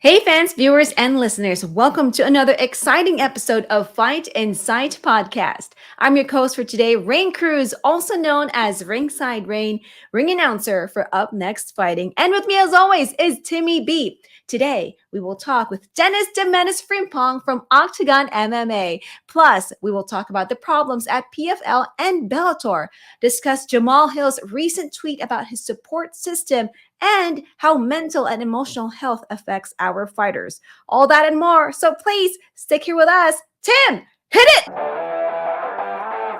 Hey fans, viewers, and listeners, welcome to another exciting episode of Fight Insight Podcast. I'm your host for today, Raine Cruz, also known as Ringside Raine, ring announcer for Up Next Fighting. And with me as always is Timmy B. Today, we will talk with Denis the Menace Frimpong from Octagon MMA. Plus, we will talk about the problems at PFL and Bellator, discuss Jamal Hill's recent tweet about his support system, and how mental and emotional health affects our fighters. All that and more. So please stick here with us. Tim, hit it!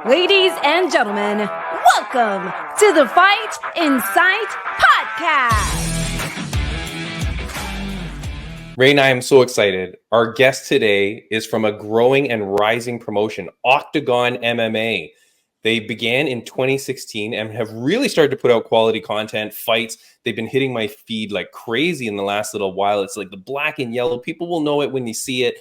Ladies and gentlemen, welcome to the Fight Insight Podcast. Raine, I am so excited. Our guest today is from a growing and rising promotion, Octagon MMA. They began in 2016 and have really started to put out quality content, fights. They've been hitting my feed like crazy in the last little while. It's like the black and yellow. People will know it when you see it.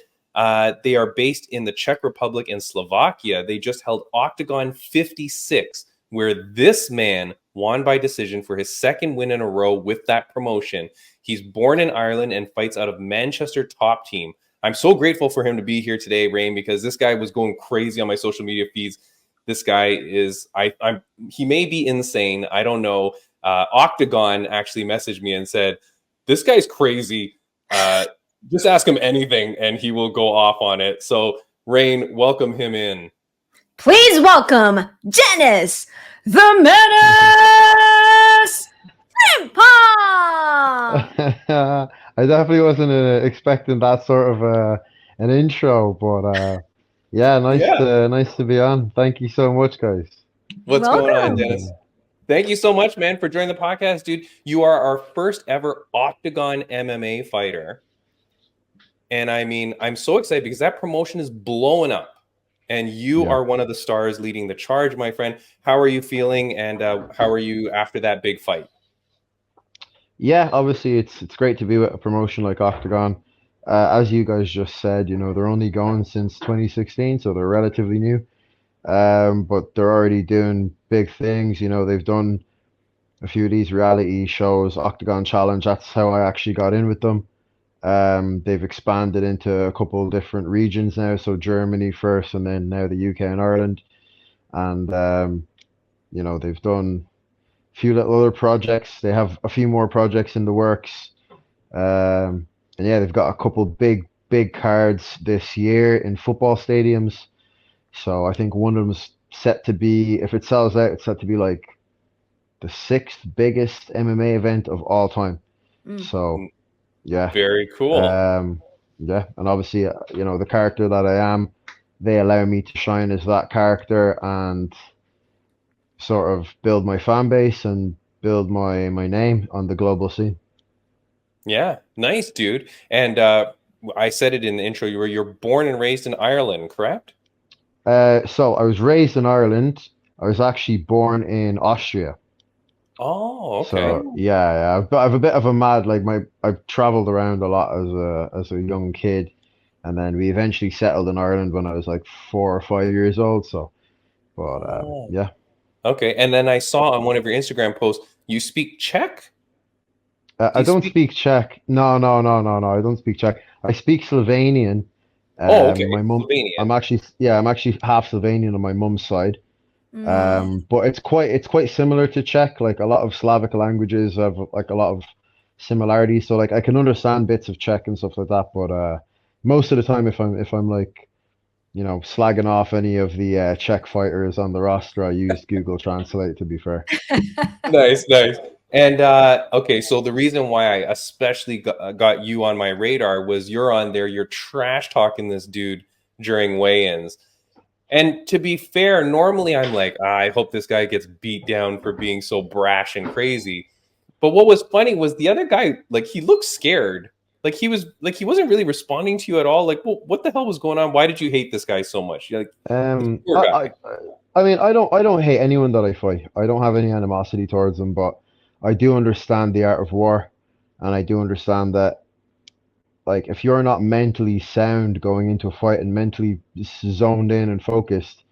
They are based in the Czech Republic and Slovakia. They just held Octagon 56, where this man won by decision for his second win in a row with that promotion. He's born in Ireland and fights out of Manchester Top Team. I'm so grateful for him to be here today, Raine, because this guy was going crazy on my social media feeds. This guy is, he may be insane. I don't know. Octagon actually messaged me and said, this guy's crazy. Just ask him anything and he will go off on it. So Raine, welcome him in. Please welcome Denis the Menace Frimpong. I definitely wasn't expecting that sort of an intro, but yeah, nice to be on. Thank you so much, guys. What's going on, Denis? Thank you so much, man, for joining the podcast, dude. You are our first ever Octagon MMA fighter. And I mean, I'm so excited because that promotion is blowing up. And you are one of the stars leading the charge, my friend. How are you feeling? And how are you after that big fight? Yeah, obviously it's great to be with a promotion like Octagon. As you guys just said, they're only going since 2016, so they're relatively new. But they're already doing big things. They've done a few of these reality shows, Octagon Challenge. That's how I actually got in with them. They've expanded into a couple of different regions now. So Germany first, and then now the UK and Ireland. And, they've done a few little other projects. They have a few more projects in the works. And yeah, they've got a couple big cards this year in football stadiums. So I think one of them's set to be, if it sells out, it's set to be like the 6th biggest MMA event of all time. So yeah. Very cool. Yeah. And obviously, the character that I am, they allow me to shine as that character and sort of build my fan base and build my name on the global scene. Yeah, nice, dude. And I said it in the intro, you're born and raised in Ireland, correct? So I was raised in Ireland. I was actually born in Austria. Oh, okay. So yeah, I've a bit of a mad, I've traveled around a lot as a young kid, and then we eventually settled in Ireland when I was like 4 or 5 years old. So, but yeah. Okay, and then I saw on one of your Instagram posts you speak Czech. I don't speak Czech. No. I don't speak Czech. I speak Slovenian. Okay. My mum. Slovenian. I'm actually half Slovenian on my mum's side. But it's quite similar to Czech. Like a lot of Slavic languages have like a lot of similarities. So like I can understand bits of Czech and stuff like that. But most of the time, if I'm like, slagging off any of the Czech fighters on the roster, I use Google Translate. To be fair. Nice. And okay, so the reason why I especially got you on my radar was you're on there, you're trash talking this dude during weigh-ins. And to be fair, normally I'm like, I hope this guy gets beat down for being so brash and crazy. But what was funny was the other guy, like he looked scared. Like he wasn't really responding to you at all. Like, well, what the hell was going on? Why did you hate this guy so much? You're like, I mean, I don't hate anyone that I fight. I don't have any animosity towards them, but I do understand the art of war, and I do understand that, like, if you're not mentally sound going into a fight and mentally zoned in and focused,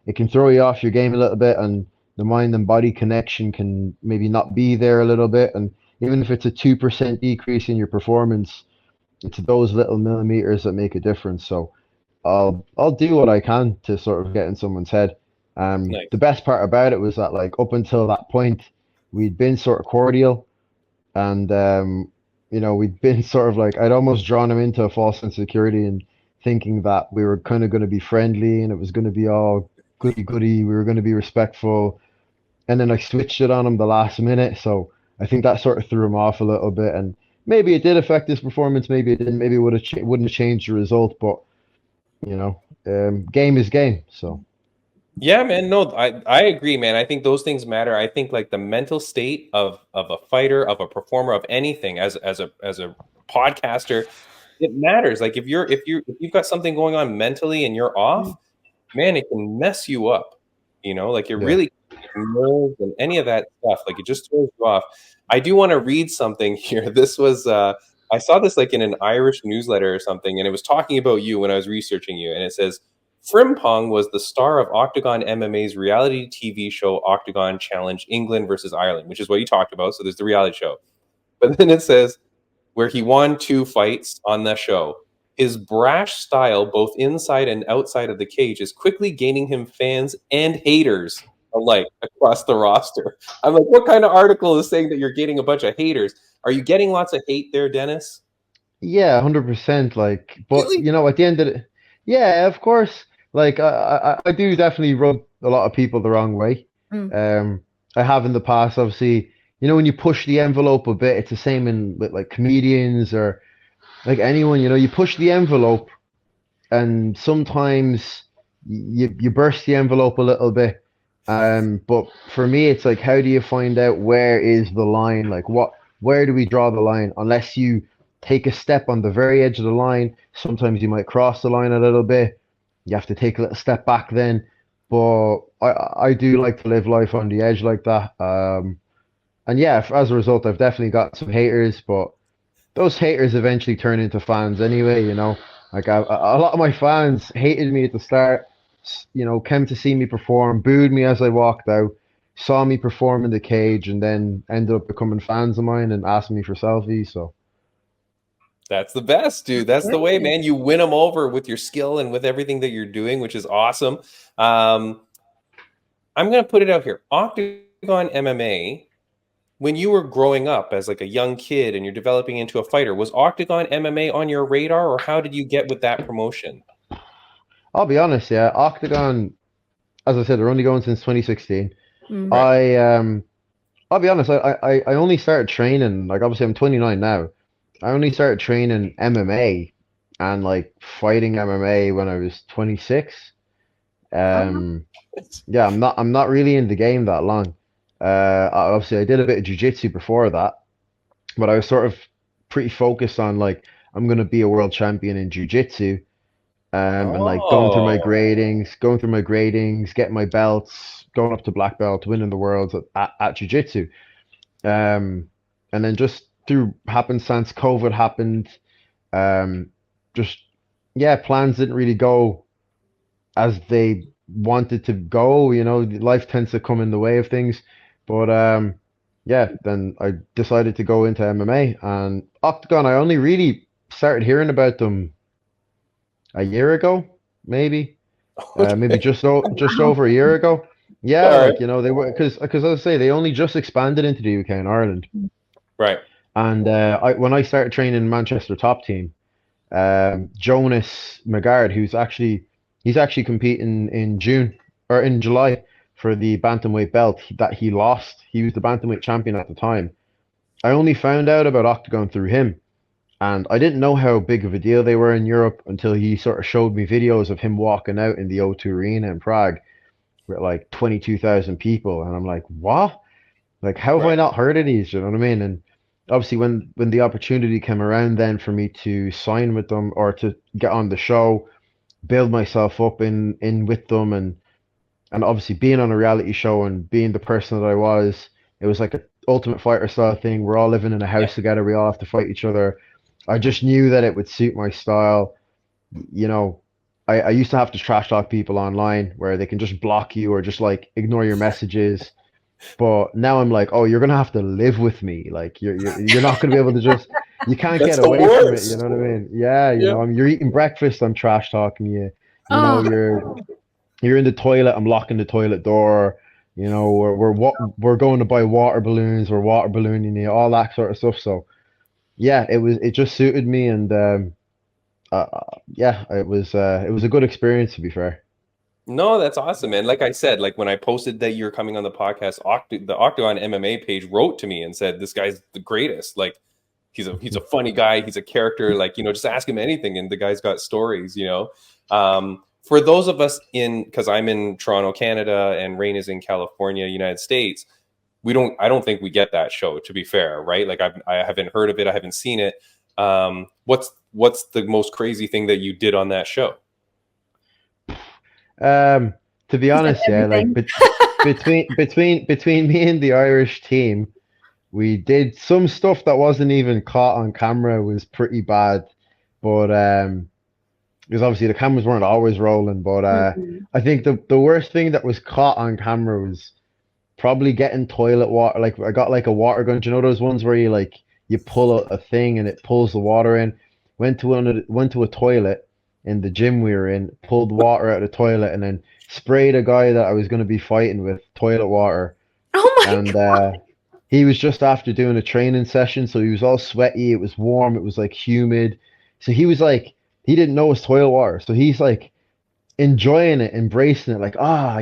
it can throw you off your game a little bit, and the mind and body connection can maybe not be there a little bit. And even if it's a 2% decrease in your performance, it's those little millimeters that make a difference. So I'll do what I can to sort of get in someone's head. Nice. The best part about it was that like up until that point, we'd been sort of cordial, and we'd been sort of like I'd almost drawn him into a false sense of security and thinking that we were kind of going to be friendly and it was going to be all goody goody. We were going to be respectful, and then I switched it on him the last minute. So I think that sort of threw him off a little bit, and maybe it did affect his performance. Maybe it didn't. Maybe it wouldn't have changed the result. But game is game. So. Yeah, man. No, I agree, man. I think those things matter. I think like the mental state of a fighter, of a performer, of anything as a podcaster, it matters. Like if you've got something going on mentally and you're off, man, it can mess you up. Like it really nerves and any of that stuff. Like it just throws you off. I do want to read something here. This was I saw this like in an Irish newsletter or something, and it was talking about you when I was researching you, and it says Frimpong was the star of Octagon MMA's reality TV show Octagon Challenge England versus Ireland, which is what you talked about. So there's the reality show. But then it says where he won 2 fights on the show. His brash style, both inside and outside of the cage, is quickly gaining him fans and haters alike across the roster. I'm like, what kind of article is saying that you're getting a bunch of haters? Are you getting lots of hate there, Denis? Yeah, 100%. Like, but Really? at the end of it, yeah, of course. Like, I do definitely rub a lot of people the wrong way. I have in the past, obviously. When you push the envelope a bit, it's the same with like comedians or like anyone. You push the envelope, and sometimes you burst the envelope a little bit. But for me, it's like, how do you find out where is the line? Like, where do we draw the line? Unless you take a step on the very edge of the line, sometimes you might cross the line a little bit. You have to take a little step back then. But I do like to live life on the edge like that. And yeah, as a result, I've definitely got some haters, but those haters eventually turn into fans anyway. Like a lot of my fans hated me at the start. Came to see me perform, booed me as I walked out, saw me perform in the cage, and then ended up becoming fans of mine and asking me for selfies. So. That's the best, dude. That's the way, man. You win them over with your skill and with everything that you're doing, which is awesome. I'm going to put it out here. Octagon MMA, when you were growing up as like a young kid and you're developing into a fighter, was Octagon MMA on your radar, or how did you get with that promotion? I'll be honest, yeah. Octagon, as I said, they're only going since 2016. Right. I'll be honest, I only started training, like obviously I'm 29 now. I only started training MMA and like fighting MMA when I was 26. Yeah, I'm not really in the game that long. Obviously I did a bit of jiu-jitsu before that, but I was sort of pretty focused on like I'm gonna be a world champion in jiu-jitsu. And like going through my gradings, getting my belts, going up to black belt, winning the worlds at jiu-jitsu. And then just through happenstance, COVID happened. Plans didn't really go as they wanted to go. Life tends to come in the way of things. But then I decided to go into MMA and Octagon. I only really started hearing about them a year ago, maybe. Okay. Maybe just over a year ago. Yeah, All like they were because as I say, they only just expanded into the UK and Ireland. Right. And when I started training in Manchester Top Team, Jonas Magard, he's actually competing in June or in July for the bantamweight belt that he lost. He was the bantamweight champion at the time. I only found out about Octagon through him, and I didn't know how big of a deal they were in Europe until he sort of showed me videos of him walking out in the O2 Arena in Prague with like 22,000 people, and I'm like, what? Like, how have I not heard of these? You know what I mean? And obviously, when the opportunity came around, then for me to sign with them or to get on the show, build myself up in with them, and obviously being on a reality show and being the person that I was, it was like an Ultimate Fighter style thing. We're all living in a house together. We all have to fight each other. I just knew that it would suit my style. I used to have to trash talk people online where they can just block you or just like ignore your messages. But now I'm like, oh, you're gonna have to live with me. Like you're not gonna be able to just you can't That's get the away from it. You worst. know what I mean? Yeah, Yeah. you're eating breakfast, I'm trash talking you. Oh, You're in the toilet, I'm locking the toilet door. We're going to buy water balloons, we're water ballooning you, all that sort of stuff. So yeah, it just suited me, and yeah, it was a good experience, to be fair. No, that's awesome, man. Like I said, like when I posted that you're coming on the podcast, the Octagon MMA page wrote to me and said, "This guy's the greatest. Like, he's a funny guy. He's a character. Like, just ask him anything, and the guy's got stories. For those of us because I'm in Toronto, Canada, and Raine is in California, United States. I don't think we get that show. To be fair, right? Like, I haven't heard of it. I haven't seen it. What's the most crazy thing that you did on that show? To be honest, yeah, like everything. between me and the Irish team, we did some stuff that wasn't even caught on camera. Was pretty bad, but because obviously the cameras weren't always rolling. But Mhm. I think the worst thing that was caught on camera was probably getting toilet water. Like I got like a water gun. Do you know those ones where you pull a thing and it pulls the water in? Went to a toilet in the gym we were in, pulled water out of the toilet, and then sprayed a guy that I was going to be fighting with toilet water. Oh my And God. he was just after doing a training session, so he was all sweaty. It was warm. It was like humid. So he was like, he didn't know it was toilet water. So he's like enjoying it, embracing it, like,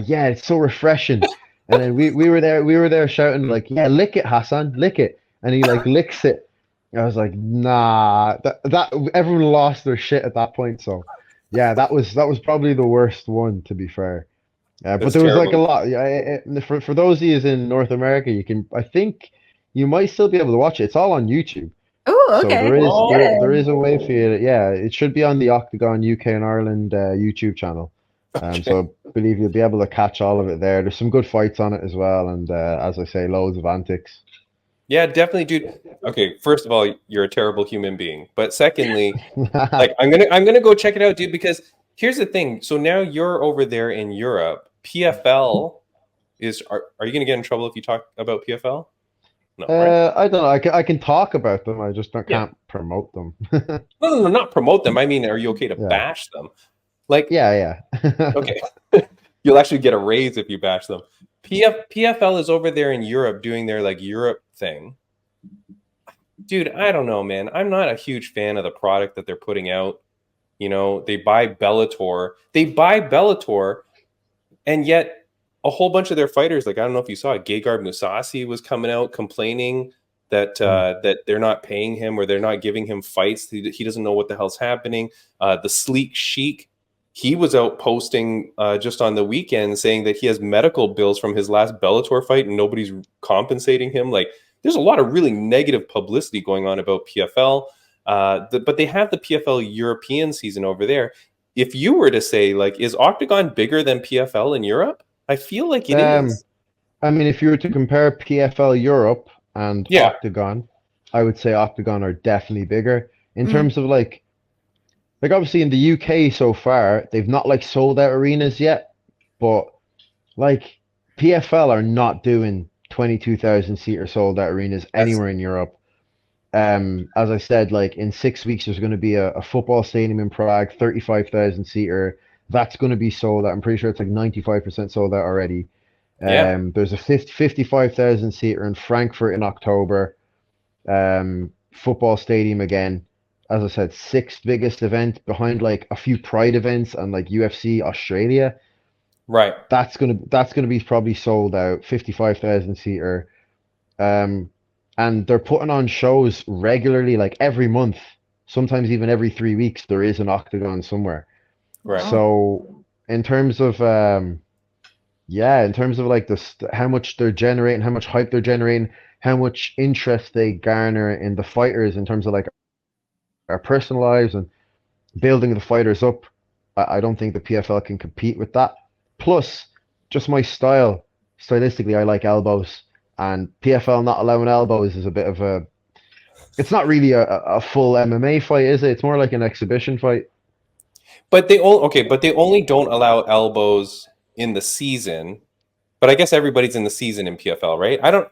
yeah, it's so refreshing. And then we were there shouting like, yeah, lick it, Hassan, lick it. And he like licks it. I was like, nah, that everyone lost their shit at that point. So yeah, that was probably the worst one, to be fair. But That's there was like a terrible. lot. Yeah, for those of you in North America, I think you might still be able to watch it. It's all on YouTube. Oh, So okay. there Good. is a way for you yeah, it should be on the Octagon UK and Ireland YouTube channel. Okay. So I believe you'll be able to catch all of it there. There's some good fights on it as well, and as I say, loads of antics. Yeah, definitely, dude. Okay, first of all, you're a terrible human being. But secondly, like I'm gonna go check it out, dude, because here's the thing. So now you're over there in Europe. PFL are you gonna get in trouble if you talk about PFL? No, right? I don't know. I can talk about them. I just Yeah. can't promote them. No, not promote them. I mean, are you okay to Yeah, bash them? Like, yeah. okay, you'll actually get a raise if you bash them. PFL is over there in Europe doing their like Europe thing. Dude, I don't know, man. I'm not a huge fan of the product that they're putting out. They buy Bellator. And yet a whole bunch of their fighters, like I don't know if you saw it, Gegard Mousasi was coming out complaining that Mm. that they're not paying him or they're not giving him fights. He doesn't know what the hell's happening. The Sleek Sheik, he was out posting just on the weekend saying that he has medical bills from his last Bellator fight and nobody's compensating him. Like, there's a lot of really negative publicity going on about PFL. But they have the PFL European season over there. If you were to say, like, is Octagon bigger than PFL in Europe? I feel like it Um, is. I mean, if you were to compare PFL Europe and Yeah. Octagon, I would say Octagon are definitely bigger in Mm. terms of like obviously in the UK so far, they've not like sold out arenas yet, but like PFL are not doing 22,000 seater sold out arenas That's anywhere in Europe. As I said, like in 6 weeks, there's going to be a football stadium in Prague, 35,000 seater. That's going to be sold out. I'm pretty sure it's like 95% sold out already. yeah. There's a 55,000 seater in Frankfurt in October. Football stadium again. As I said, sixth biggest event behind like a few Pride events and like UFC Australia. Right. That's gonna be probably sold out. 55,000 seater. Um, and they're putting on shows regularly, like every month, sometimes even every 3 weeks. There is an Octagon somewhere. Right. Wow. So in terms of yeah, in terms of like how much they're generating, how much hype they're generating, how much interest they garner in the fighters in terms of like our personal lives and building the fighters up, I don't think the PFL can compete with that. Plus, just my style, stylistically, I like elbows, and PFL not allowing elbows is a bit of a. It's not really a full MMA fight, is it? It's more like an exhibition fight. But but they only don't allow elbows in the season. But I guess everybody's in the season in PFL, right? I don't.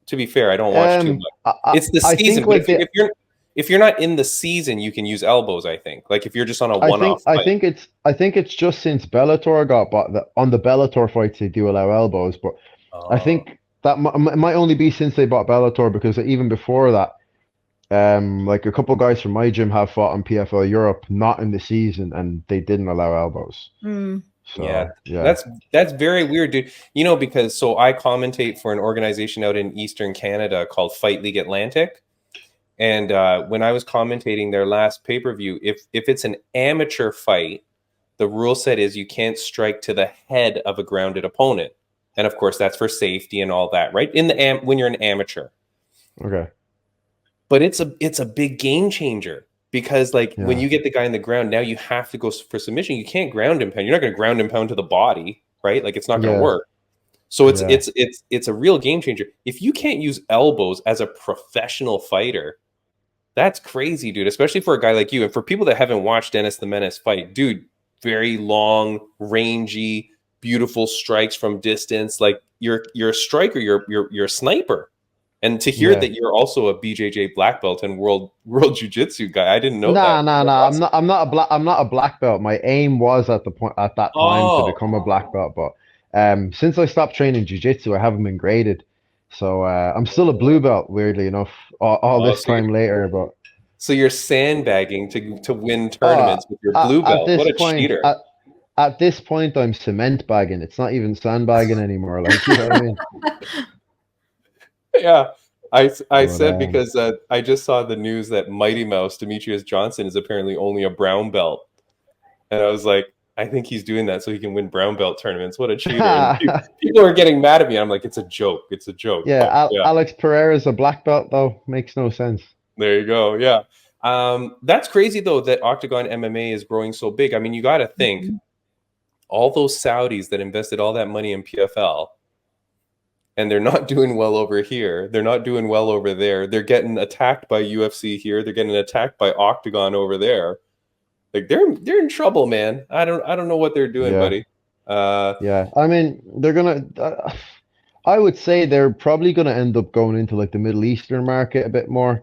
To be fair, I don't watch too Um, much. I, I, It's the I season, think but like if you're if you're not in the season, you can use elbows. I think, like if you're just on a one-off I fight. think it's just since Bellator got bought that on the Bellator fights they do allow elbows, but I think that it might only be since they bought Bellator, because even before that, like a couple guys from my gym have fought on PFL Europe, not in the season, and they didn't allow elbows. So, yeah, that's very weird, dude. You know, because so I commentate for an organization out in Eastern Canada called Fight League Atlantic, and when I was commentating their last pay-per-view, if it's an amateur fight, the rule set is you can't strike to the head of a grounded opponent, and of course that's for safety and all that, right? When you're an amateur, okay. But it's a big game changer. Because like when you get the guy in the ground, now you have to go for submission. You can't ground and pound. You're not going to ground and pound to the body, right? Like it's not going to work. So it's a real game changer. If you can't use elbows as a professional fighter, that's crazy, dude. Especially for a guy like you, and for people that haven't watched Denis the Menace fight, dude. Very long, rangy, beautiful strikes from distance. Like you're a striker. You're a sniper. And to hear that you're also a BJJ black belt and world jiu-jitsu guy, I didn't know that. Nah. Awesome. I'm not a black belt. My aim was at that time to become a black belt, but since I stopped training jiu-jitsu, I haven't been graded. So I'm still a blue belt, weirdly enough, all this time later. But so you're sandbagging to win tournaments with your blue belt. What a cheater! At this point, I'm cement bagging. It's not even sandbagging anymore. Like, you know what I mean? Yeah, I said because I just saw the news that Mighty Mouse Demetrius Johnson is apparently only a brown belt, and I was like, I think he's doing that so he can win brown belt tournaments. What a cheater! People are getting mad at me. I'm like, it's a joke. It's a joke. Yeah, Alex Pereira's a black belt though. Makes no sense. There you go. Yeah, that's crazy though that Octagon MMA is growing so big. I mean, you got to think all those Saudis that invested all that money in PFL. And they're not doing well over here. They're not doing well over there. They're getting attacked by UFC here. They're getting attacked by Octagon over there. Like they're in trouble, man. I don't know what they're doing, buddy. I mean, they're gonna. I would say they're probably gonna end up going into like the Middle Eastern market a bit more.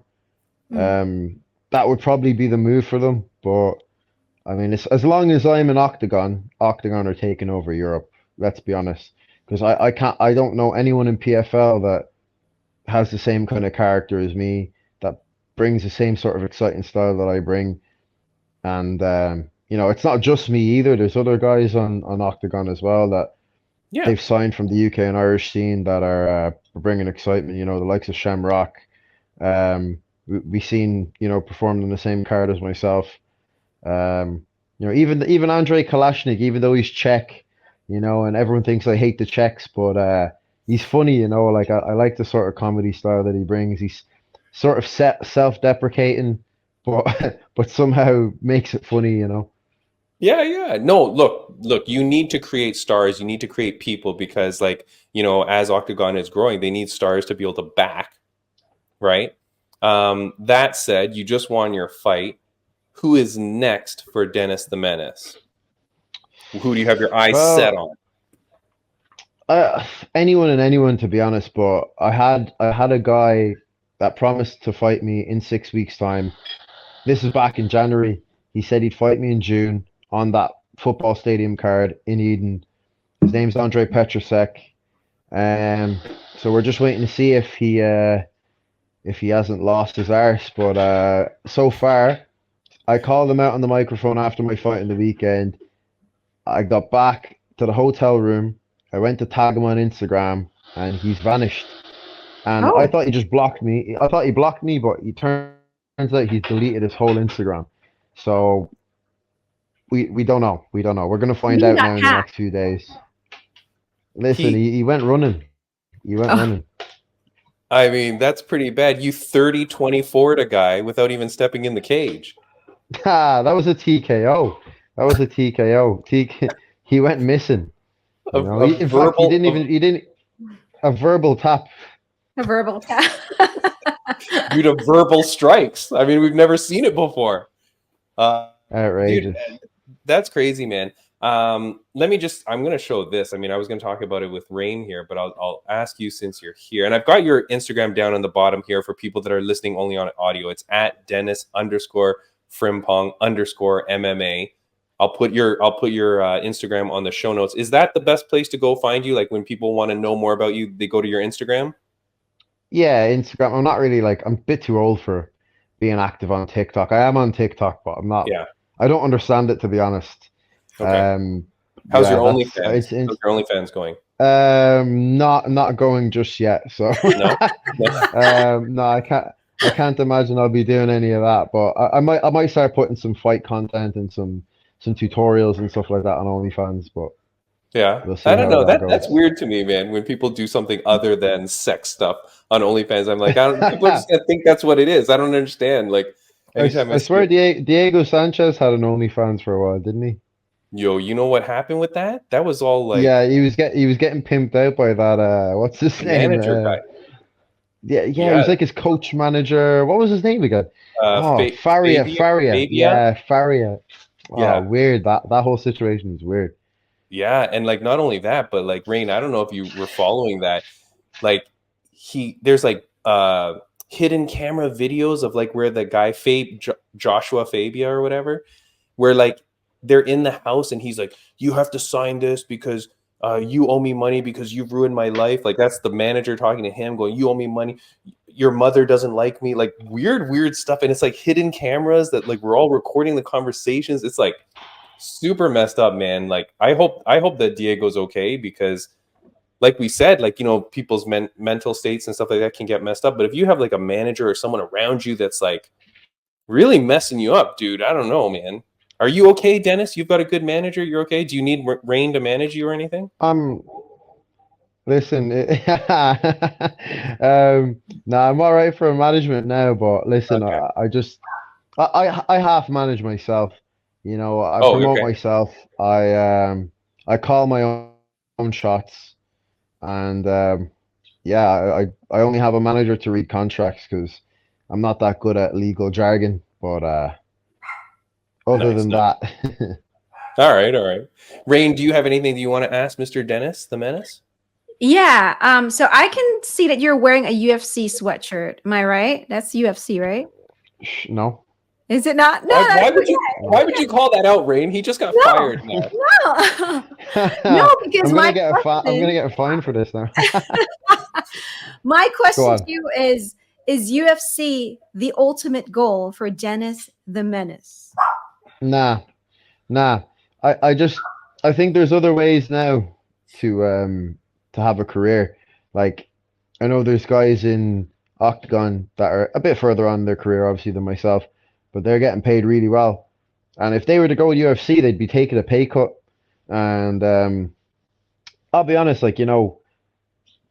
That would probably be the move for them. But I mean, as long as I'm an Octagon are taking over Europe. Let's be honest. Because I don't know anyone in PFL that has the same kind of character as me, that brings the same sort of exciting style that I bring. And, you know, it's not just me either. There's other guys on Octagon as well that they've signed from the UK and Irish scene that are bringing excitement. You know, the likes of Shamrock. We seen, you know, performed in the same card as myself. You know, even Andrei Kalashnik, even though he's Czech, you know, and everyone thinks I hate the Czechs, but he's funny, you know, like I like the sort of comedy style that he brings. He's sort of self-deprecating, but somehow makes it funny, you know. Yeah. No, look, you need to create stars. You need to create people because, like, you know, as Octagon is growing, they need stars to be able to back, right? That said, you just won your fight. Who is next for Denis the Menace? Who do you have your eyes set on? Anyone, to be honest. But I had a guy that promised to fight me in 6 weeks' time. This is back in January. He said he'd fight me in June on that football stadium card in Eden. His name's Andrei Petrosek. So we're just waiting to see if he hasn't lost his arse. But so far, I called him out on the microphone after my fight in the weekend. I got back to the hotel room. I went to tag him on Instagram, and he's vanished. And I thought he just blocked me. I thought he blocked me, but it turns out he's deleted his whole Instagram. So we don't know. We don't know. We're gonna find out now in the next few days. Listen, he went running. He went running. I mean, that's pretty bad. You 30-24'd a guy without even stepping in the cage. That was a TKO. He went missing. You know? In fact, he didn't. A verbal tap. A verbal tap. Dude, a verbal strikes. I mean, we've never seen it before. Outrageous. Dude, that's crazy, man. Let me just, I'm going to show this. I mean, I was going to talk about it with Raine here, but I'll ask you since you're here. And I've got your Instagram down on the bottom here for people that are listening only on audio. It's at Dennis_Frimpong_MMA. I'll put your Instagram on the show notes. Is that the best place to go find you? Like when people want to know more about you, they go to your Instagram? Yeah, Instagram. I'm not really I'm a bit too old for being active on TikTok. I am on TikTok, but I'm not. Yeah. I don't understand it, to be honest. Okay. How's your that's OnlyFans? How's your OnlyFans going? Not going just yet. So No? No? no, I can't imagine I'll be doing any of that. But I might start putting some fight content and some tutorials and stuff like that on OnlyFans. But Yeah, we'll see I don't how know. that That's goes. weird to me, man. When people do something other than sex stuff on OnlyFans, I'm like, people are just gonna think that's what it is. I don't understand. Like, anytime I I see swear it, Diego Sanchez had an OnlyFans for a while, didn't he? yo, you know what happened with that? That was all like Yeah, he was getting pimped out by that what's his the name? manager guy. Yeah, he Yeah, was like his coach manager. What was his name again? Oh, Faria. Fabia. Yeah, Faria. Oh, Yeah, weird. That whole situation is weird. yeah, and like not only that, but like Rain, I don't know if you were following that. Like there's like hidden camera videos of like where the guy Joshua Fabia or whatever, where like they're in the house and he's like, you have to sign this because you owe me money because you've ruined my life. Like that's the manager talking to him going, you owe me money. Your mother doesn't like me. Like weird stuff. And it's like hidden cameras that like we're all recording the conversations. It's like super messed up, man. Like I hope that Diego's okay because like we said, like, you know, people's mental states and stuff like that can get messed up. But if you have like a manager or someone around you that's like really messing you up, dude, I don't know, man. Are you okay, Dennis? You've got a good manager. You're okay. Do you need Rain to manage you or anything? Listen, nah, I'm all right for management now, but listen, Okay. I half manage myself. You know, I Oh, promote okay. myself. I call my own shots, and yeah, I only have a manager to read contracts because I'm not that good at legal jargon. But other Nice. than Nice. that, All right. All right. Rain, do you have anything that you want to ask Mr. Dennis, the Menace? Yeah. So I can see that you're wearing a UFC sweatshirt. Am I right? That's UFC, right? no. Is it not? No, Why that's would you call that out, Rain? He just got no, fired now. no, no. Because my I'm gonna question, get a fine for this now. my Go question to on. you is UFC the ultimate goal for Dennis the Menace? Nah, nah. I think there's other ways now to have a career. Like I know there's guys in Octagon that are a bit further on in their career, obviously, than myself, but they're getting paid really well. And if they were to go to UFC, they'd be taking a pay cut. And I'll be honest, like, you know,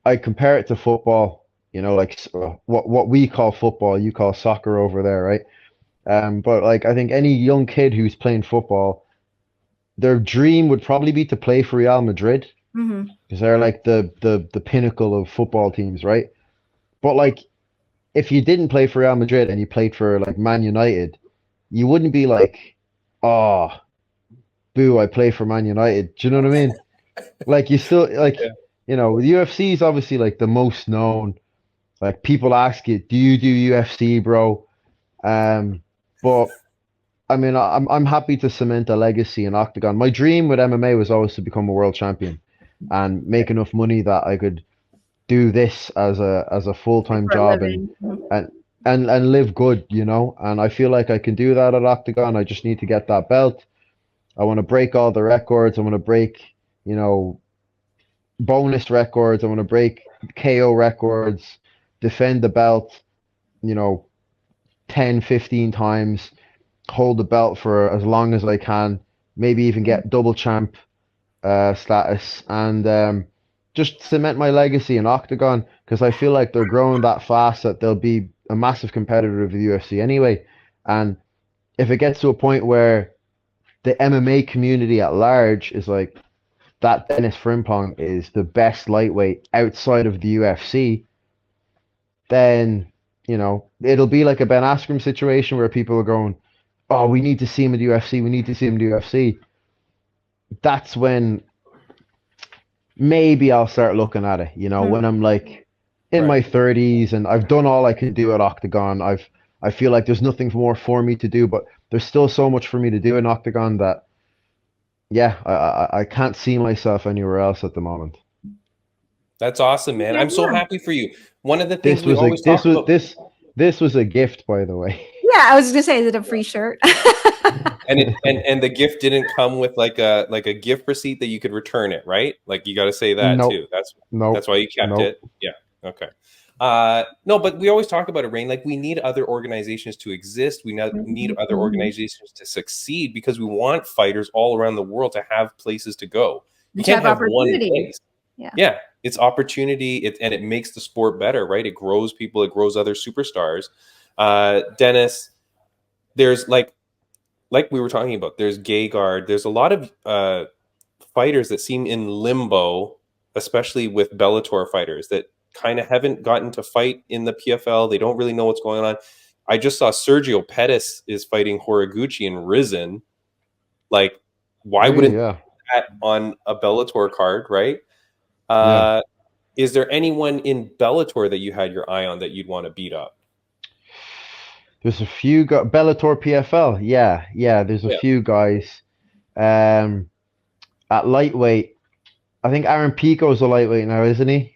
I compare it to football, you know, like what we call football, you call soccer over there, right? But like I think any young kid who's playing football, their dream would probably be to play for Real Madrid Mm-hmm. because they're like the pinnacle of football teams, right? But like if you didn't play for Real Madrid and you played for like Man United, you wouldn't be like, oh, boo, I play for Man United. Do you know what I mean? Like you still like, Yeah. you know, the UFC is obviously like the most known. Like people ask you, do you do UFC, bro? But I mean, I'm happy to cement a legacy in Octagon. My dream with MMA was always to become a world champion and make enough money that I could do this as a full-time For a job living. and and live good, you know. And I feel like I can do that at Octagon. I just need to get that belt. I want to break all the records. I want to break, you know, bonus records. I want to break KO records, defend the belt, you know, 10, 15 times, hold the belt for as long as I can, maybe even get double champ status, and just cement my legacy in Octagon because I feel like they're growing that fast that they'll be a massive competitor of the UFC anyway. And if it gets to a point where the MMA community at large is like, that Dennis Frimpong is the best lightweight outside of the UFC, then, you know, it'll be like a Ben Askren situation where people are going, oh, we need to see him in the UFC, we need to see him in the UFC. that's when maybe I'll start looking at it. You know, when I'm like in my 30s and I've done all I can do at Octagon. I feel like there's nothing more for me to do, but there's still so much for me to do in Octagon that yeah, I can't see myself anywhere else at the moment. That's awesome, man. I'm so happy for you. One of the things This we was always this talk was about, this was a gift, by the way. Yeah, I was gonna say, is it a free shirt? and the gift didn't come with like a gift receipt that you could return it, right? Like you got to say that Nope. too. That's Nope. why you kept Nope. it. Yeah. Okay. No, but we always talk about it, Raine. Like we need other organizations to exist. We need other organizations to succeed because we want fighters all around the world to have places to go. You can't have one place. Yeah, it's opportunity, and it makes the sport better, right? It grows people, it grows other superstars. Denis, there's like we were talking about, there's Gay Guard. There's a lot of fighters that seem in limbo, especially with Bellator fighters that kind of haven't gotten to fight in the PFL. They don't really know what's going on. I just saw Sergio Pettis is fighting Horiguchi in Risen. Like, why wouldn't that on a Bellator card, right? Is there anyone in Bellator that you had your eye on that you'd want to beat up? There's a few Bellator PFL. Yeah. There's a few guys. At lightweight, I think Aaron Pico's a lightweight now, isn't he?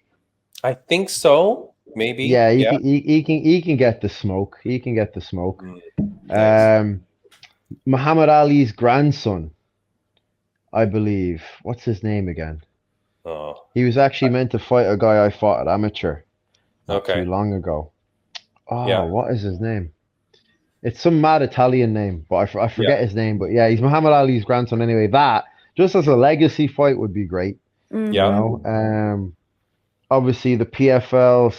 I think so. Maybe. Yeah, he can get the smoke. He can get the smoke. Nice. Muhammad Ali's grandson, I believe. What's his name again? Oh. He was actually meant to fight a guy I fought at amateur not too long ago. Oh, what is his name? It's some mad Italian name, but I forget his name. But yeah, he's Muhammad Ali's grandson anyway. That, just as a legacy fight, would be great. Mm-hmm. You know? Obviously the PFL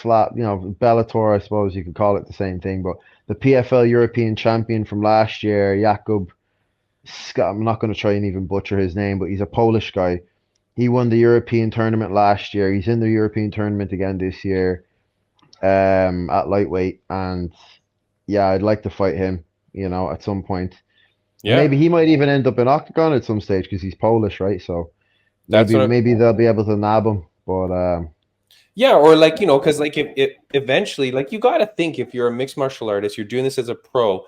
Bellator, I suppose you could call it the same thing, but the PFL European champion from last year, Jakub, I'm not going to try and even butcher his name, but he's a Polish guy. He won the European tournament last year. He's in the European tournament again this year, at lightweight, and yeah, I'd like to fight him, at some point. Yeah. Maybe he might even end up in Octagon at some stage because he's Polish, right? So maybe they'll be able to nab him, but yeah, or because if eventually, you got to think, if you're a mixed martial artist, you're doing this as a pro,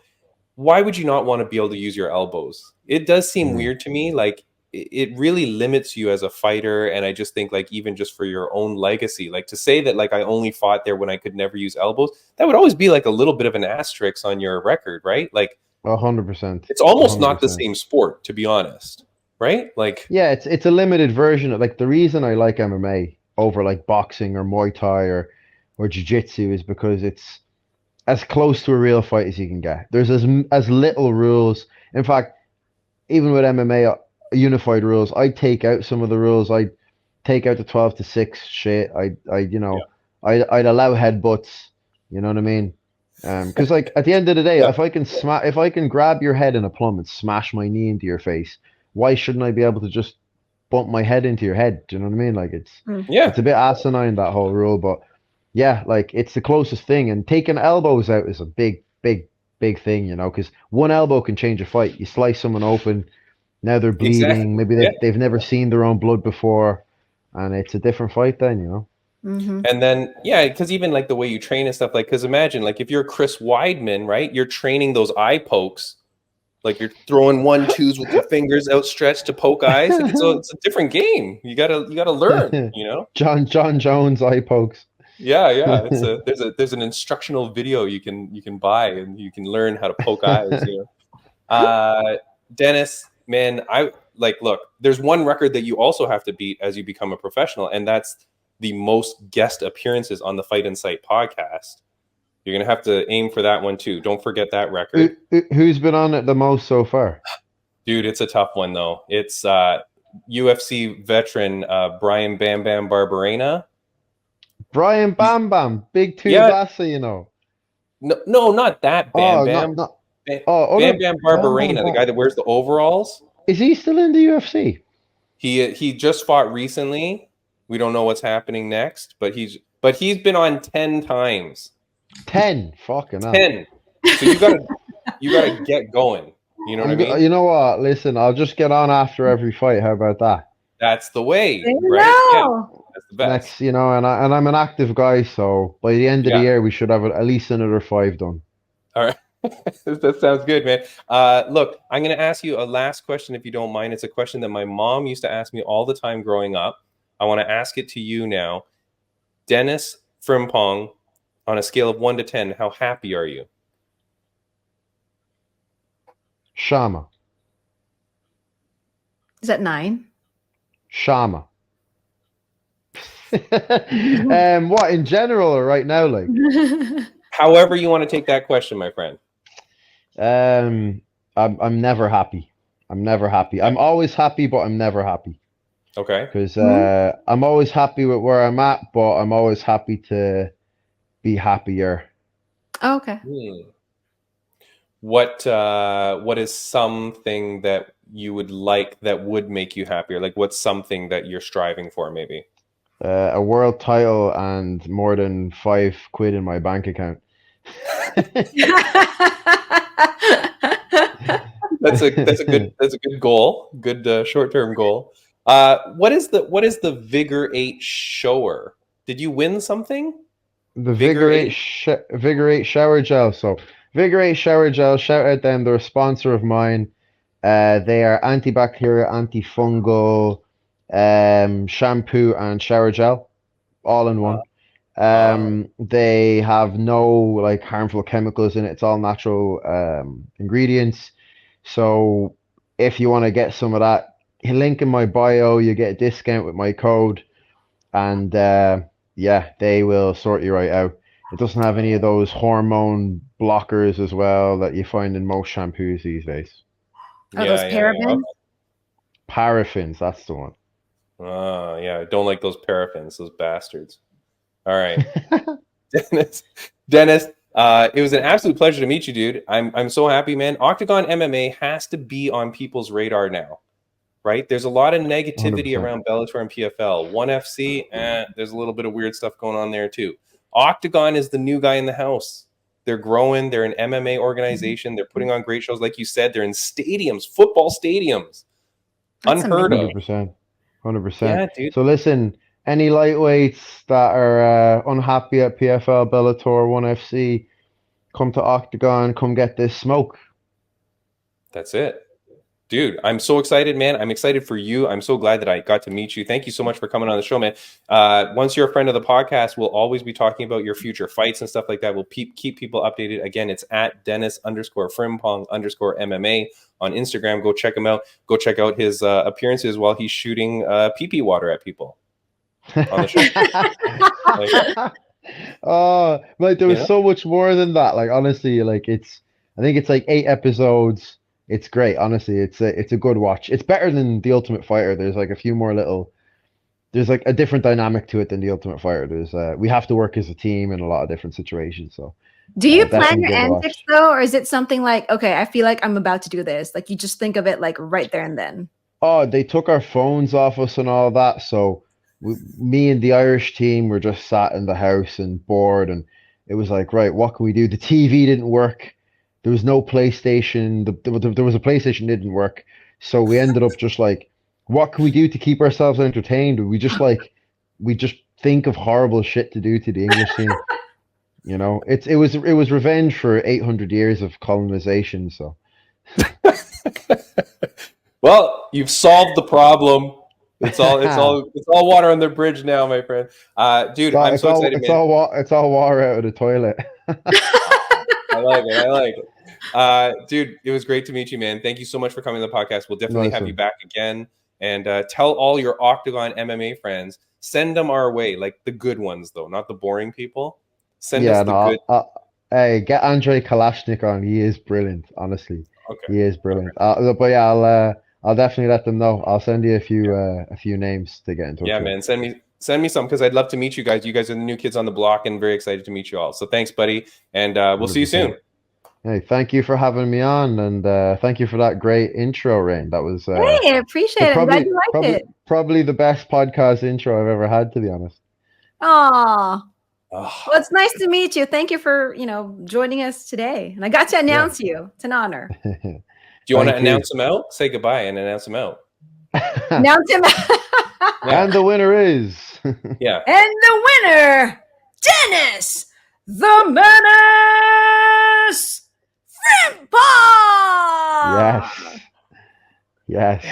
why would you not want to be able to use your elbows? It does seem weird to me. It really limits you as a fighter, and I just think even just for your own legacy, to say that I only fought there when I could never use elbows, that would always be a little bit of an asterisk on your record, right? 100%. It's almost 100%. Not the same sport, to be honest, right? Yeah, it's a limited version of the reason I like MMA over boxing or Muay Thai or Jiu-Jitsu is because it's as close to a real fight as you can get. There's as little rules. In fact, even with MMA unified rules, I take out some of the rules. I take out the 12-6 shit. I'd allow headbutts. You know what I mean? Because at the end of the day, if I can grab your head in a plum and smash my knee into your face, why shouldn't I be able to just bump my head into your head? Do you know what I mean? It's a bit asinine, that whole rule, but yeah, it's the closest thing. And taking elbows out is a big thing, because one elbow can change a fight. You slice someone open, now they're bleeding. Maybe they've never seen their own blood before, and it's a different fight then, Mm-hmm. And then, because even the way you train and stuff, because imagine if you're Chris Weidman, right? You're training those eye pokes, you're throwing 1-2s with your fingers outstretched to poke eyes. It's a different game. You gotta learn, John Jones eye pokes. Yeah. There's an instructional video you can buy, and you can learn how to poke eyes. Denis, man, look, there's one record that you also have to beat as you become a professional, and that's the most guest appearances on the Fight Insight podcast. You're going to have to aim for that one too. Don't forget that record. Who's been on it the most so far? Dude, it's a tough one though. It's UFC veteran Brian Bam Bam Barberena. Brian Bam Bam, big Tuivasa, No, not that Bam Bam. Bam Bam Barberena, the guy that wears the overalls. Is he still in the UFC? He just fought recently. We don't know what's happening next, but he's been on 10 times. 10, fucking hell. 10. So you gotta get going. You know what I mean? You know what? Listen, I'll just get on after every fight. How about that? That's the way, There you right? Yeah, go. that's the best. Next, and I'm an active guy, so by the end of the Yeah. year, we should have at least another 5 done. All right. That sounds good, man. Look, I'm going to ask you a last question, if you don't mind. It's a question that my mom used to ask me all the time growing up. I want to ask it to you now. Denis Frimpong, on a scale of 1 to 10, how happy are you? Shama. Is that 9? Shama. What in general or right now, like? However you want to take that question, my friend. I'm never happy. I'm never happy. I'm always happy, but I'm never happy. Okay. Because I'm always happy with where I'm at, but I'm always happy to be happier. Oh, okay. What is something that you would like that would make you happier? Like, what's something that you're striving for, maybe? A world title and more than £5 in my bank account. That's a good goal. Good short-term goal. What is the Vigor 8 shower? Did you win something? The Vigor 8 shower gel. So Vigor 8 shower gel, shout out them. They're a sponsor of mine. They are antibacterial, antifungal, shampoo and shower gel, all in one. They have no like harmful chemicals in it. It's all natural ingredients. So if you want to get some of that, link in my bio, you get a discount with my code, and yeah, they will sort you right out. It doesn't have any of those hormone blockers as well that you find in most shampoos these days. Are those parabens? Paraffins, that's the one. Oh, yeah, I don't like those paraffins, those bastards. All right. Denis, it was an absolute pleasure to meet you, dude. I'm so happy, man. Octagon MMA has to be on people's radar now, right? There's a lot of negativity 100%. around Bellator and PFL. ONE FC, there's a little bit of weird stuff going on there too. Octagon is the new guy in the house. They're growing. They're an MMA organization. They're putting on great shows. Like you said, they're in stadiums, football stadiums. That's Unheard of. 100%. 100%. Yeah, dude. So listen, any lightweights that are unhappy at PFL, Bellator, ONE FC, come to Octagon, come get this smoke. That's it. Dude, I'm so excited, man. I'm excited for you. I'm so glad that I got to meet you. Thank you so much for coming on the show, man. Once you're a friend of the podcast, we'll always be talking about your future fights and stuff like that. We'll keep people updated. Again, it's at Denis_Frimpong_MMA on Instagram. Go check him out. Go check out his appearances while he's shooting pee-pee water at people on the show. Oh, like there was so much more than that. Like honestly, like I think it's like 8 episodes. It's great, honestly. It's a good watch. It's better than The Ultimate Fighter. There's like a few more there's like a different dynamic to it than The Ultimate Fighter. There's we have to work as a team in a lot of different situations. So do you plan your antics though, or is it something like, okay, I feel like I'm about to do this? Like you just think of it like right there and then. Oh, they took our phones off us and all that. So me and the Irish team were just sat in the house and bored, and it was like, right, what can we do? The TV didn't work. There was no PlayStation. There was a PlayStation that didn't work. So we ended up just like, what can we do to keep ourselves entertained? We just think of horrible shit to do to the English team. You know, it was revenge for 800 years of colonization. So, well, you've solved the problem. It's all water on the bridge now, my friend. Dude, I'm so excited, man. It's all water out of the toilet. I like it. Dude, it was great to meet you, man. Thank you so much for coming to the podcast. We'll definitely have you back again. And tell all your Octagon MMA friends, send them our way, like the good ones, though, not the boring people. Send us the good. Hey, get Andrei Kalashnik on. He is brilliant, honestly. Okay. He is brilliant. Okay. But yeah, I'll definitely let them know. I'll send you a few names to get in touch. Yeah, man. Send me some, because I'd love to meet you guys. You guys are the new kids on the block, and very excited to meet you all. So thanks, buddy, and we'll see you soon. Hey, thank you for having me on, and thank you for that great intro, Raine. That was hey, I appreciate it. I'm glad you liked it. Probably the best podcast intro I've ever had, to be honest. Aw. Well, it's nice to meet you. Thank you for joining us today, and I got to announce you. It's an honor. you want to Thank you. announce him out? Say goodbye and announce him out. Announce him. And the winner is. Yeah. And the winner, Denis, the Menace, Frimpong. Yes.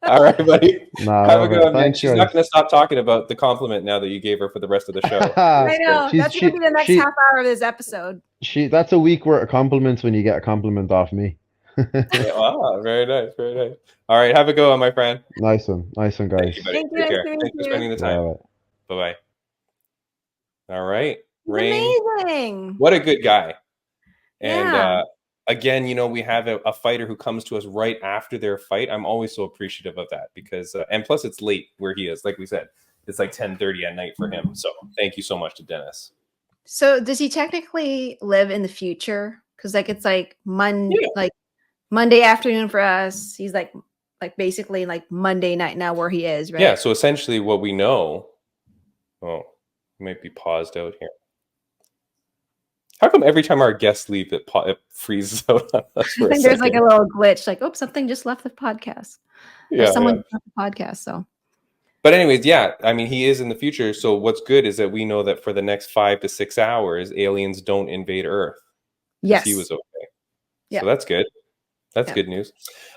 All right, buddy. No, Have a good one, man. Thanks, She's not going to stop talking about the compliment now that you gave her for the rest of the show. I know. That's going to be the next half hour of this episode. That's a week worth of compliments when you get a compliment off me. Yeah, wow, very nice, very nice. All right, have a good one, my friend. Nice one, guys. Thank you, buddy. Thank you, Take care. nice to Thanks for meet spending the time. Bye-bye. All right, Raine. Amazing. What a good guy. And Yeah. again, you know, we have a fighter who comes to us right after their fight. I'm always so appreciative of that because, and plus it's late where he is. Like we said, it's like 10:30 at night for him. So thank you so much to Denis. So does he technically live in the future? Because like it's like Monday afternoon for us. He's like basically like Monday night now where he is, right? Yeah. So essentially what we know, oh, it might be paused out here. How come every time our guests leave, it freezes out on us for I think there's like a little glitch, like, oh, something just left the podcast. Yeah, or someone left the podcast. So, but anyways, yeah, I mean, he is in the future. So what's good is that we know that for the next 5 to 6 hours, aliens don't invade Earth. Yes, he was okay. Yeah, so that's good. That's good news.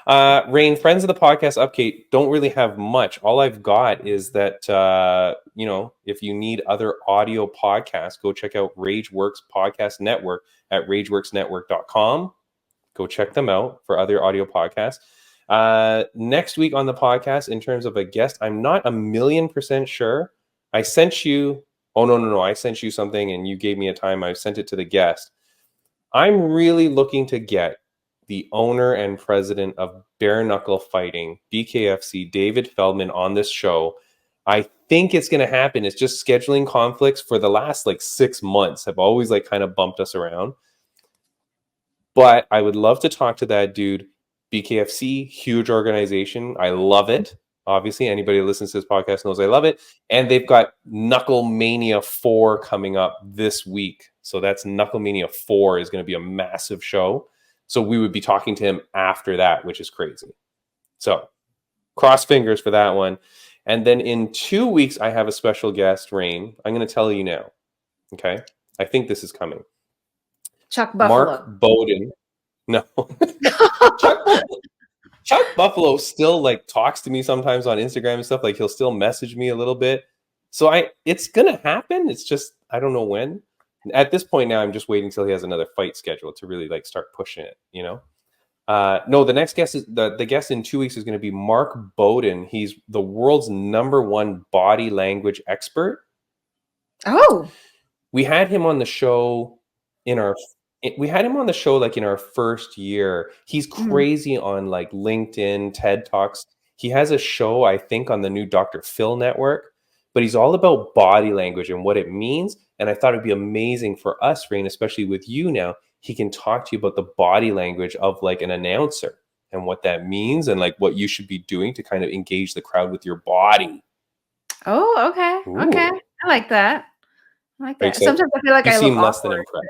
Raine, friends of the podcast update don't really have much. All I've got is that, you know, if you need other audio podcasts, go check out RageWorks Podcast Network at rageworksnetwork.com. Go check them out for other audio podcasts. Next week on the podcast, in terms of a guest, I'm not 1,000,000% sure. I sent you, no. I sent you something and you gave me a time. I sent it to the guest. I'm really looking to get the owner and president of Bare Knuckle Fighting, BKFC, David Feldman, on this show. I think it's going to happen. It's just scheduling conflicts for the last like 6 months have always like kind of bumped us around. But I would love to talk to that dude. BKFC, huge organization. I love it. Obviously, anybody who listens to this podcast knows I love it. And they've got Knuckle Mania 4 coming up this week. So that's Knuckle Mania 4 is going to be a massive show. So we would be talking to him after that, which is crazy. So cross fingers for that one. And then in 2 weeks, I have a special guest, Raine. I'm going to tell you now. Okay. I think this is coming. Chuck Buffalo. Mark Bowden. No. Chuck Buffalo still like talks to me sometimes on Instagram and stuff. Like he'll still message me a little bit. So it's going to happen. It's just, I don't know when. At this point now, I'm just waiting until he has another fight scheduled to really like start pushing it, you know? No, the next guest is the guest in 2 weeks is going to be Mark Bowden. He's the world's #1 body language expert. Oh, we had him on the show like in our first year. He's crazy on like LinkedIn, TED Talks. He has a show, I think, on the new Dr. Phil network, but he's all about body language and what it means. And I thought it'd be amazing for us, Raine, especially with you now. He can talk to you about the body language of like an announcer and what that means and like what you should be doing to kind of engage the crowd with your body. Oh, okay. Ooh. Okay. I like that. I like that. So Sometimes I feel like I seem look less awkward. than impressed.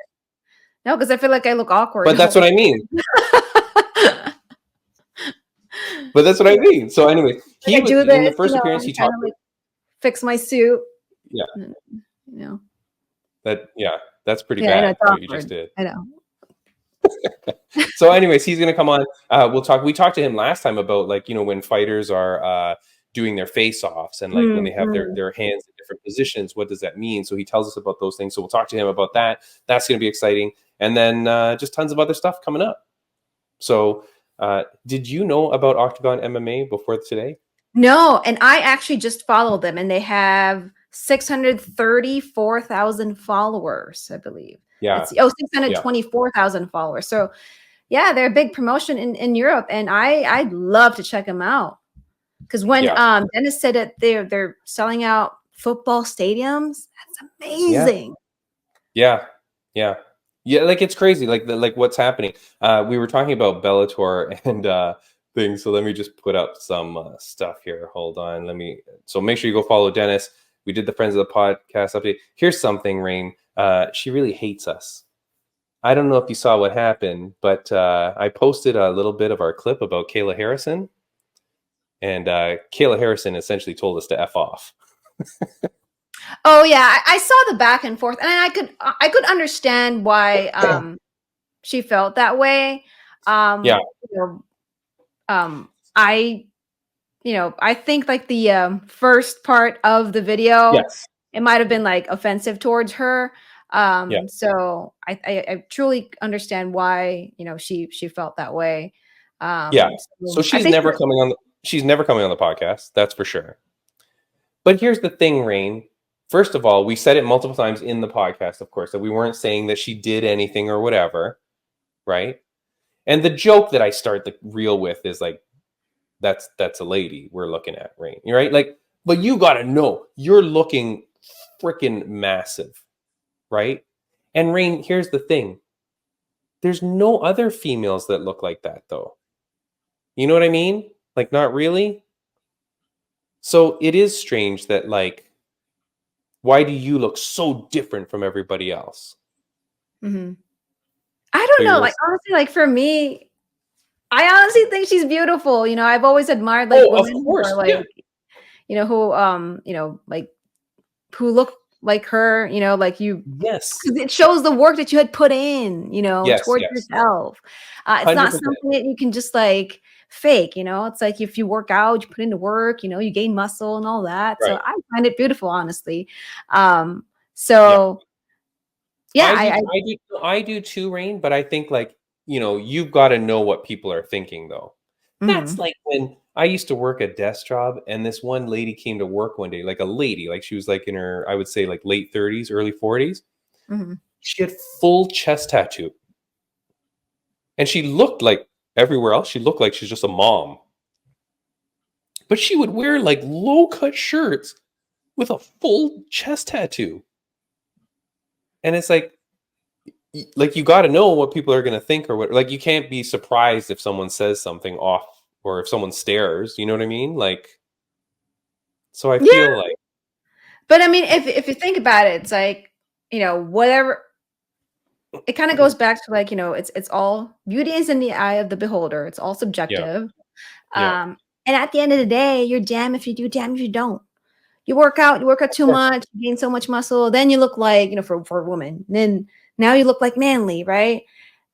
No, because I feel like I look awkward. But that's what I mean. But that's what I mean. So anyway, he was in the first appearance. He talked. Like, fix my suit. Yeah. You know. That's pretty bad. What you just did. I know. So anyways, he's going to come on. We talked to him last time about like, you know, when fighters are doing their face-offs and like when they have their hands in different positions, what does that mean? So he tells us about those things. So we'll talk to him about that. That's going to be exciting. And then just tons of other stuff coming up. So did you know about Octagon MMA before today? No, and I actually just followed them, and they have 634,000 followers, I believe. Yeah. 624,000 followers. So, yeah, they're a big promotion in Europe, and I'd love to check them out. Because when Denis said that they're selling out football stadiums, that's amazing. Yeah. Like it's crazy. Like what's happening. We were talking about Bellator and things. So let me just put up some stuff here. Hold on. So make sure you go follow Denis. We did the Friends of the Podcast update. Here's something, Raine. She really hates us. I don't know if you saw what happened, but I posted a little bit of our clip about Kayla Harrison, and Kayla Harrison essentially told us to F off. Oh yeah, I saw the back and forth, and I could understand why she felt that way. Yeah. You know, I I think like the first part of the video, Yes. it might have been like offensive towards her. Yeah. So I truly understand why she felt that way. Yeah. So I she's think never coming on. She's never coming on the podcast. That's for sure. But here's the thing, Raine. First of all, we said it multiple times in the podcast, of course, that we weren't saying that she did anything or whatever, right? And the joke that I start the reel with is like, that's a lady we're looking at, Raine. You're right, like, but you gotta know you're looking freaking massive, right? And Raine, here's the thing: there's no other females that look like that, though. You know what I mean? Like, not really. So it is strange that, like, why do you look so different from everybody else? Mhm. I don't know. Like honestly, like for me, I honestly think she's beautiful. I've always admired like Oh, of women who course, are yeah. like, like who look like her, like you, Yes. because it shows the work that you had put in, Yes, towards yes. yourself. It's not 100%. something that you can just like fake, it's like if you work out, you put into work, you gain muscle and all that. So Right. I find it beautiful, honestly. So yeah, I do too, Rain, but I think like, you've got to know what people are thinking though. That's Mhm. like when I used to work a desk job and this one lady came to work one day, like a lady, like she was like in her, I would say like late 30s, early 40s. Mhm. She had full chest tattoo. And she looked like everywhere else, she looked like she's just a mom. But she would wear like low cut shirts with a full chest tattoo. And it's like you got to know what people are going to think or what, like you can't be surprised if someone says something off or if someone stares, you know what I mean? Like, so I Yeah. feel like, But I mean, if you think about it, it's like, whatever, it kind of goes back to like, it's all, beauty is in the eye of the beholder. It's all yeah, subjective. yeah, And at the end of the day, you're damn if you do, damn if you don't. You work out of too course, much, you gain so much muscle, then you look like, for a woman. Then now you look like manly, right?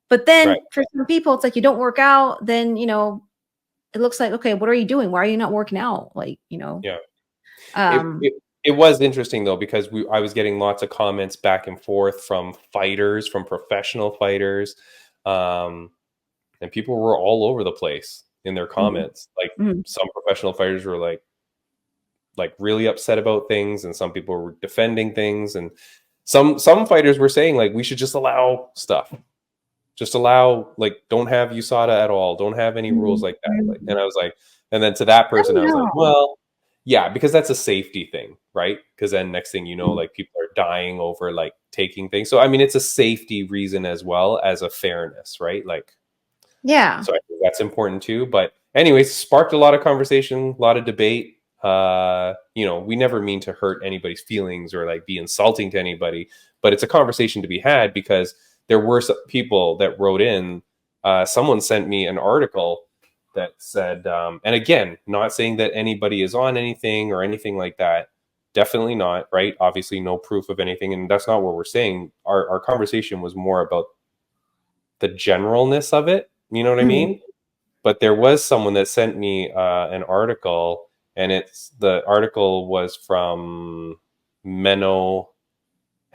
But right. then for some people, it's like you don't work out, then it looks like, okay, what are you doing? Why are you not working out? Like, Yeah. It, um, it, it was interesting though, because I was getting lots of comments back and forth from fighters, from professional fighters. Um, and people were all over the place in their mhm, comments. Like mhm. some professional fighters were like really upset about things, and some people were defending things, and some fighters were saying like we should just allow stuff, just allow, like, don't have USADA at all, don't have any rules Mhm, like that. Like, and mhm. I was like, and then to that I person don't I was like, know. well, yeah, because that's a safety thing, right? Because then next thing you know, like people are dying over like taking things. So I mean, it's a safety reason as well as a fairness, right? Like, Yeah. so I think that's important too. But anyways, sparked a lot of conversation, a lot of debate. We never mean to hurt anybody's feelings or like be insulting to anybody, but it's a conversation to be had because there were some people that wrote in. Someone sent me an article that said, and again, not saying that anybody is on anything or anything like that. Definitely not, right? Obviously, no proof of anything, and that's not what we're saying. Our conversation was more about the generalness of it. You know what I Mhm. mean? But there was someone that sent me an article, and the article was from Menno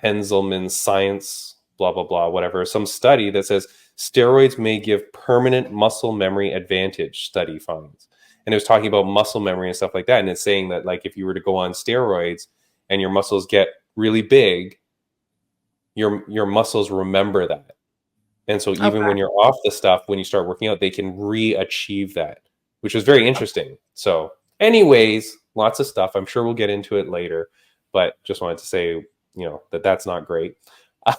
Henselman's Science, blah blah blah, whatever. Some study that says steroids may give permanent muscle memory advantage. Study finds, and it was talking about muscle memory and stuff like that. And it's saying that like if you were to go on steroids and your muscles get really big, your muscles remember that. And so even Okay. when you're off the stuff, when you start working out, they can re-achieve that, which was very interesting. So, anyways, lots of stuff. I'm sure we'll get into it later, but just wanted to say, that's not great.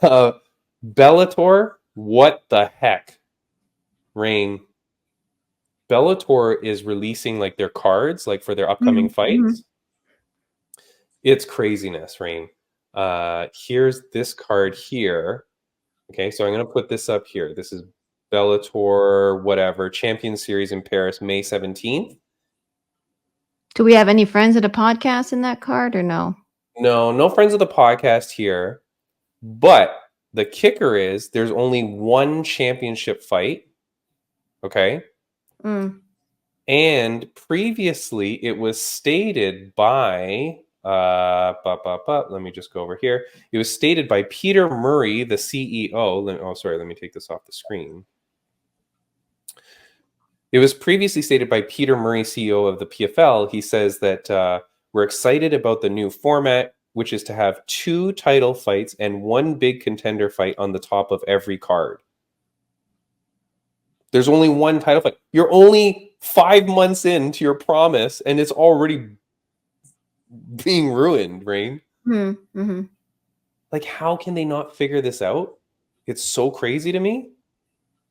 Uh, Bellator, what the heck, Rain? Bellator is releasing like their cards, like for their upcoming Mhm, mhm. fights. It's craziness, Rain. Here's this card here. Okay, so I'm going to put this up here. This is Bellator, whatever, Champion Series in Paris, May 17th. Do we have any friends of the podcast in that card or no? No, no friends of the podcast here. But the kicker is there's only one championship fight. Okay. Mm. And previously it was stated by let me just go over here. It was stated by Peter Murray, the CEO. Let me take this off the screen. It was previously stated by Peter Murray, CEO of the PFL. He says that we're excited about the new format, which is to have 2 title fights and 1 big contender fight on the top of every card. There's only 1 title fight. You're only 5 months into your promise, and it's already being ruined, Raine. Mm-hmm. Like, how can they not figure this out? It's so crazy to me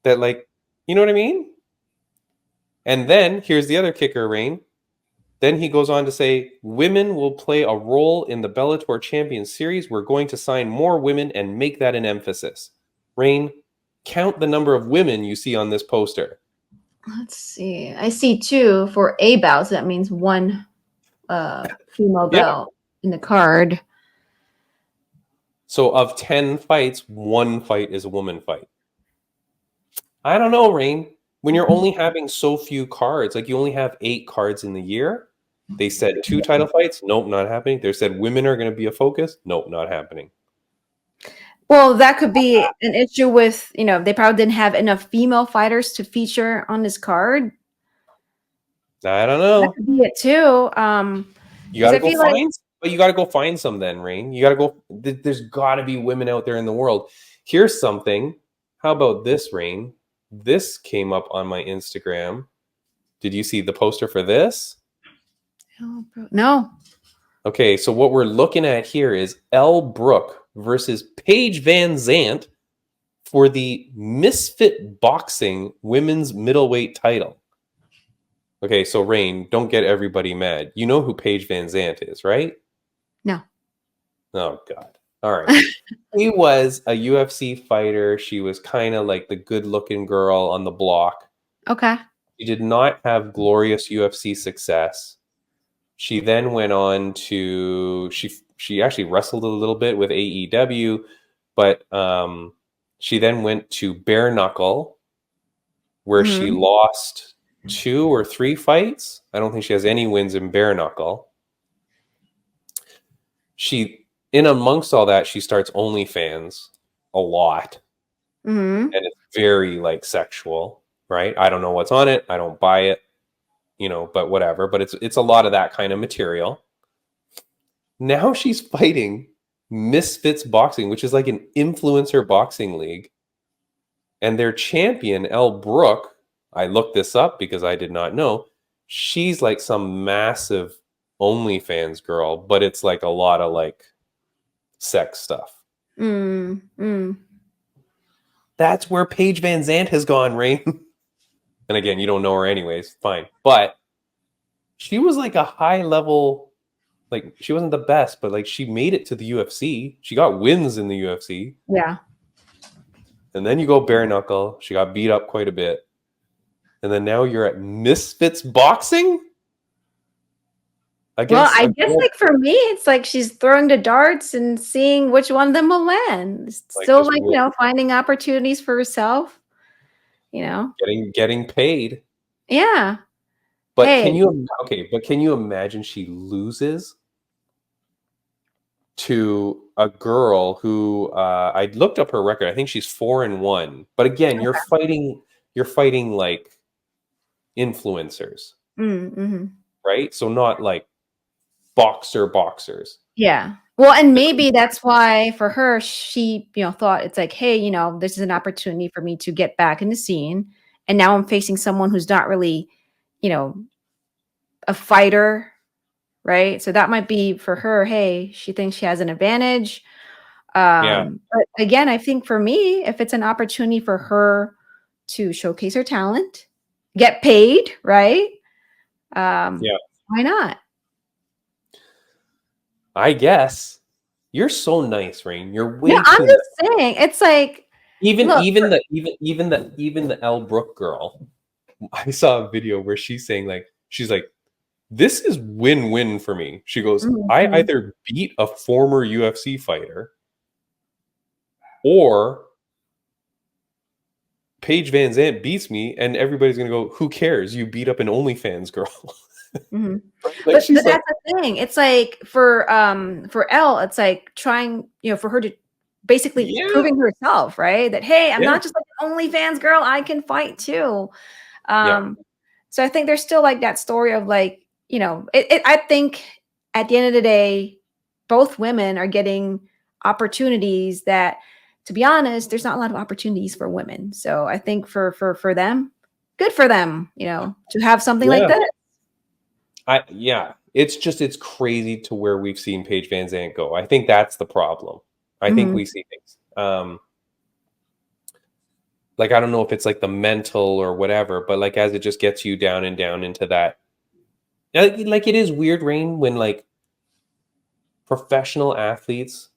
that, like, you know what I mean? And then here's the other kicker, Raine. Then he goes on to say, women will play a role in the Bellator Champions Series. We're going to sign more women and make that an emphasis. Raine, count the number of women you see on this poster. Let's see. I see 2 for a bout. So that means 1 female belt in the card. So of 10 fights, 1 fight is a woman fight. I don't know, Raine. When you're only having so few cards, like you only have 8 cards in the year, they said 2 title fights. Nope, not happening. They said women are going to be a focus. Nope, not happening. Well, that could be an issue with, they probably didn't have enough female fighters to feature on this card. I don't know. That could be it too. You got to go find, but you got to go find some then, Raine. You got to go. There's got to be women out there in the world. Here's something. How about this, Raine? This came up on my Instagram. Did you see the poster for this? No. Okay, so what we're looking at here is Elle Brooke versus Paige VanZant for the Misfit Boxing Women's Middleweight title. Okay, so Raine, don't get everybody mad. You know who Paige VanZant is, right? No. Oh, God. All right. She was a UFC fighter. She was kind of like the good-looking girl on the block. Okay. She did not have glorious UFC success. She then went on to she actually wrestled a little bit with AEW, but she then went to bare knuckle, where she lost 2 or 3 fights. I don't think she has any wins in bare knuckle. In amongst all that, she starts OnlyFans a lot, and it's very like sexual, right? I don't know what's on it. I don't buy it. But whatever. But it's a lot of that kind of material. Now she's fighting Misfits Boxing, which is like an influencer boxing league. And their champion, Elle Brooke, I looked this up because I did not know, she's like some massive OnlyFans girl, but it's like a lot of like sex stuff. That's where Paige VanZant has gone, Raine. And again, you don't know her anyways, fine. But she was like a high level, like she wasn't the best, but like she made it to the UFC. She got wins in the UFC. Yeah. And then you go bare knuckle. She got beat up quite a bit. And then now you're at Misfits Boxing? I guess like for me, it's like she's throwing the darts and seeing which one of them will land. Still like, finding opportunities for herself. Getting paid. Yeah. But can you imagine she loses to a girl who I looked up her record. I think she's 4-1. But again, you're fighting like influencers. Right? So not like boxers. Yeah. Well, and maybe that's why for her, she, thought it's like, hey, this is an opportunity for me to get back in the scene. And now I'm facing someone who's not really, a fighter, right? So that might be for her, hey, she thinks she has an advantage. But again, I think for me, if it's an opportunity for her to showcase her talent, get paid, right? Why not? I guess. You're so nice, Raine. You're way I'm just saying. It's like, Even Look, the Elle Brooke girl. I saw a video where she's saying she's like, this is win-win for me. She goes, I mhm. either beat a former UFC fighter or Paige VanZant beats me, and everybody's gonna go, who cares? You beat up an OnlyFans girl. Mhm. Like But she's like, that's the thing. It's like for Elle, it's like trying, for her to basically yeah, proving herself, right? That hey, I'm yeah, not just like an OnlyFans girl, I can fight too. yeah, Um, so I think there's still like that story of like, I think at the end of the day, both women are getting opportunities that, to be honest, there's not a lot of opportunities for women. So I think for them, good for them, to have something like yeah. that. It's crazy to where we've seen Paige VanZant go. I think that's the problem. I think Mhm. we see things. Like I don't know if it's like the mental or whatever, but like as it just gets you down and down into that. Like it is weird, Rain, when like professional athletes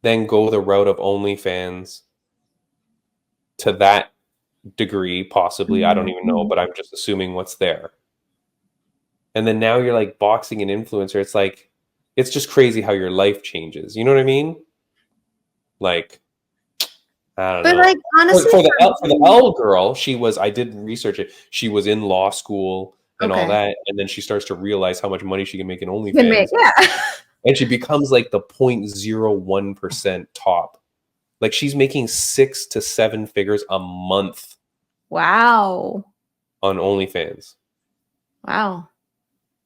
then go the route of OnlyFans to that degree, possibly. I don't Mhm. even know, Mhm. but I'm just assuming what's there. And then now you're like boxing an influencer. It's just crazy how your life changes. You know what I mean? Like, I don't But know. like honestly, For the L girl, I did research it. She was in law school and all okay, that, and then she starts to realize how much money she can make in can make OnlyFans, yeah. and she becomes like the 0.01% top. Like she's making 6 to 7 figures a month Wow, on OnlyFans. wow.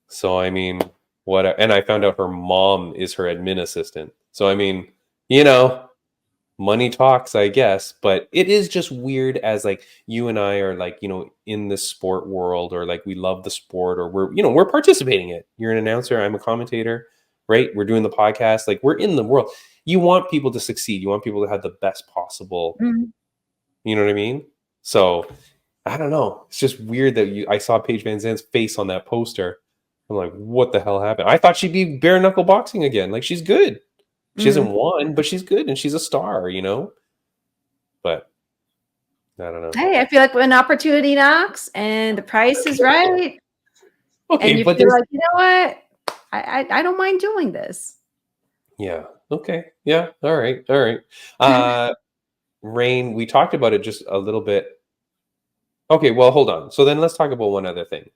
So I mean, what? And I found out her mom is her admin assistant. So I mean, you know, money talks, I guess. But it is just weird as like you and I are like in the sport world, or like we love the sport, or we're participating in it. You're an announcer, I'm a commentator, right? We're doing the podcast, like we're in the world. You want people to succeed. You want people to have the best possible. Mhm. You know what I mean? So I don't know. It's just weird that I saw Paige VanZant's face on that poster. I'm like, what the hell happened? I thought she'd be bare knuckle boxing again. Like she's good. She hasn't Mhm. won, but she's good and she's a star. But I don't know. Hey, I feel like when opportunity knocks and the price is right, and Okay, you but feel there's like, you know what, I don't mind doing this. yeah. Okay. Yeah. All right. All right. Uh Rain, we talked about it just a little bit. Okay, well, hold on. So then let's talk about one other thing.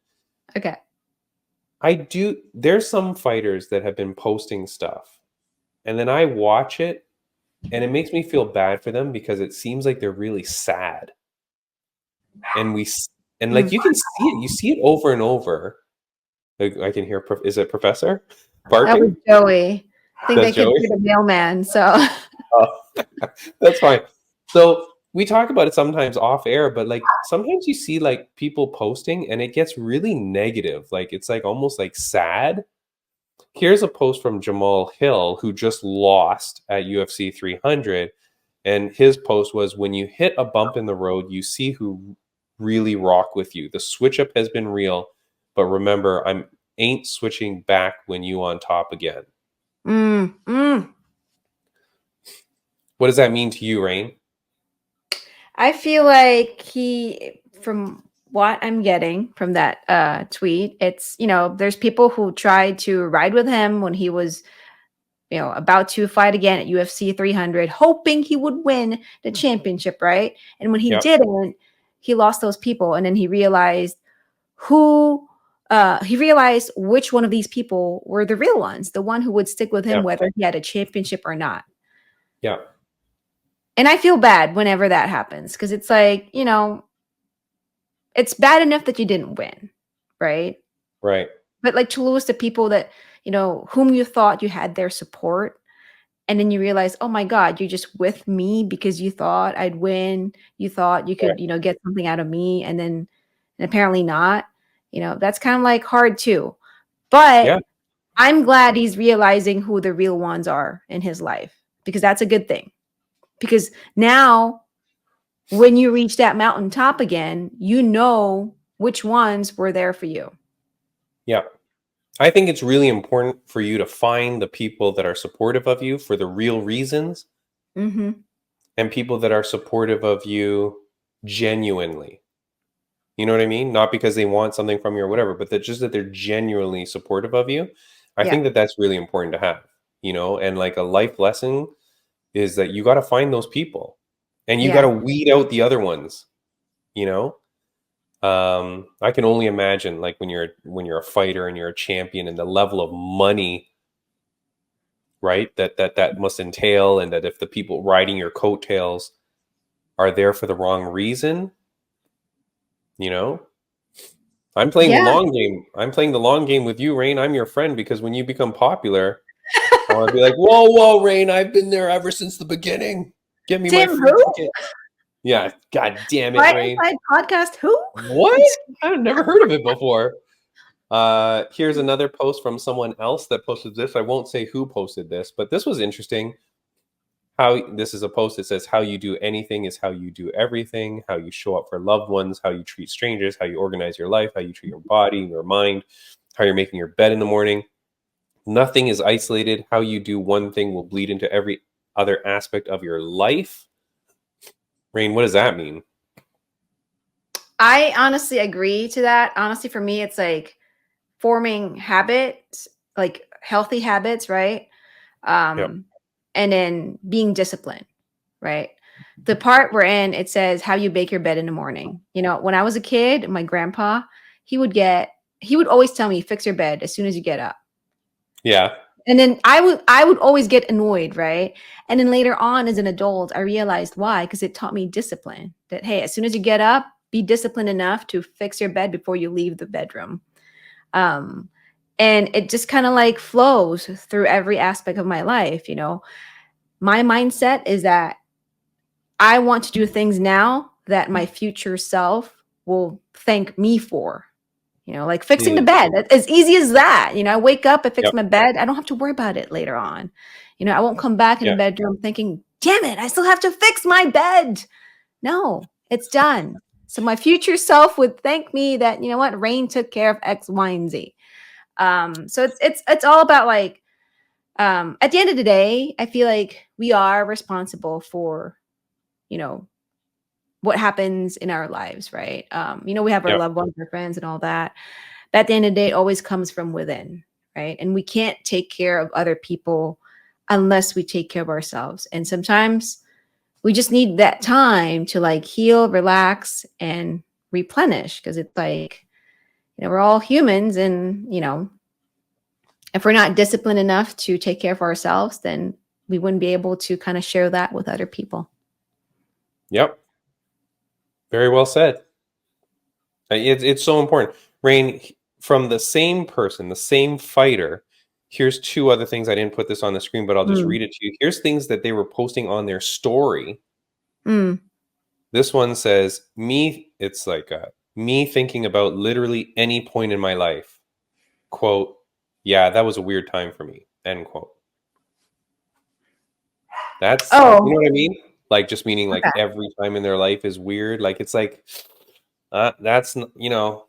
Okay. There's some fighters that have been posting stuff, and then I watch it and it makes me feel bad for them because it seems like they're really sad. And like Mm. you can see it, you see it over and over. Like I can hear, is it Professor That was barking? Joey. I think That's they could Joey. hear the mailman. So Oh, that's fine. So we talk about it sometimes off air, but like sometimes you see like people posting and it gets really negative. Like it's like almost like sad. Here's a post from Jamal Hill, who just lost at UFC 300. And his post was, when you hit a bump in the road, you see who really rock with you. The switch up has been real, but remember, I'm ain't switching back when you on top again. mm, mm. What does that mean to you, Rain? I feel like from what I'm getting from that tweet, it's, there's people who tried to ride with him when he was, about to fight again at UFC 300, hoping he would win the championship, right? And when he Yeah, didn't, he lost those people. And then who, he realized which one of these people were the real ones, the one who would stick with yeah, him, whether he had a championship or not. yeah, And I feel bad whenever that happens because it's like, it's bad enough that you didn't win, right? right. But like to lose the people that, whom you thought you had their support. And then you realize, oh my God, you're just with me because you thought I'd win. You thought you Right. could, get something out of me. And apparently not. That's kind of like hard too. But Yeah, I'm glad he's realizing who the real ones are in his life because that's a good thing. Because now when you reach that mountaintop again, you know which ones were there for you. yeah. I think it's really important for you to find the people that are supportive of you for the real reasons, Mm-hmm. and people that are supportive of you genuinely. You know what I mean? Not because they want something from you or whatever, but that just that they're genuinely supportive of you. I Yeah. think that that's really important to have, you know, and like a life lesson is that you got to find those people and you got Yeah. to weed out the other ones, you know? I can only imagine like when you're a fighter and you're a champion and the level of money, right? That must entail, and that if the people riding your coattails are there for the wrong reason, you know, I'm playing the Yeah. long game. I'm playing the long game with you, Rain. I'm your friend because when you become popular, I want to be like, whoa, Rain, I've been there ever since the beginning. Get me my Tim free who? ticket. Yeah, god damn it, Fight Rain. Inside podcast who? What? I've never heard of it before. Here's another post from someone else that posted this. I won't say who posted this, but this was interesting. This is a post that says, how you do anything is how you do everything, how you show up for loved ones, how you treat strangers, how you organize your life, how you treat your body, your mind, how you're making your bed in the morning. Nothing is isolated. How you do one thing will bleed into every other aspect of your life. Rain, what does that mean? I honestly agree to that. Honestly, for me, it's like forming habits, like healthy habits, right? Yep. And then being disciplined, right? The part we're in, it says how you bake your bed in the morning. You know, when I was a kid, my grandpa, he would always tell me, fix your bed as soon as you get up. Yeah. And then I would always get annoyed, right? And then later on as an adult, I realized why, because it taught me discipline. That hey, as soon as you get up, be disciplined enough to fix your bed before you leave the bedroom. Um, and it just kind of like flows through every aspect of my life, you know. My mindset is that I want to do things now that my future self will thank me for. You know, like fixing the Mm. bed. As easy as that. You know, I wake up, I fix Yep. my bed. I don't have to worry about it later on. You know, I won't come back in the Yeah. bedroom thinking, damn it, I still have to fix my bed. No, it's done. So my future self would thank me that, you know what, Rain took care of X, Y, and Z. So it's all about like at the end of the day, I feel like we are responsible for, you know, what happens in our lives, right? You know, we have our Yep. loved ones, our friends, and all that. But at the end of the day, it always comes from within, right? And we can't take care of other people unless we take care of ourselves. And sometimes we just need that time to like heal, relax, and replenish because it's like, you know, we're all humans. And, you know, if we're not disciplined enough to take care of ourselves, then we wouldn't be able to kind of share that with other people. Yep. Very well said. It's so important. Rain, from the same person, the same fighter, here's two other things. I didn't put this on the screen, but I'll just Mm. read it to you. Here's things that they were posting on their story. Mm. This one says, it's like me thinking about literally any point in my life. Quote, yeah, that was a weird time for me. End quote. That's, you Oh, know what I mean? Like, just meaning like okay. every time in their life is weird. Like, it's like, that's, you know,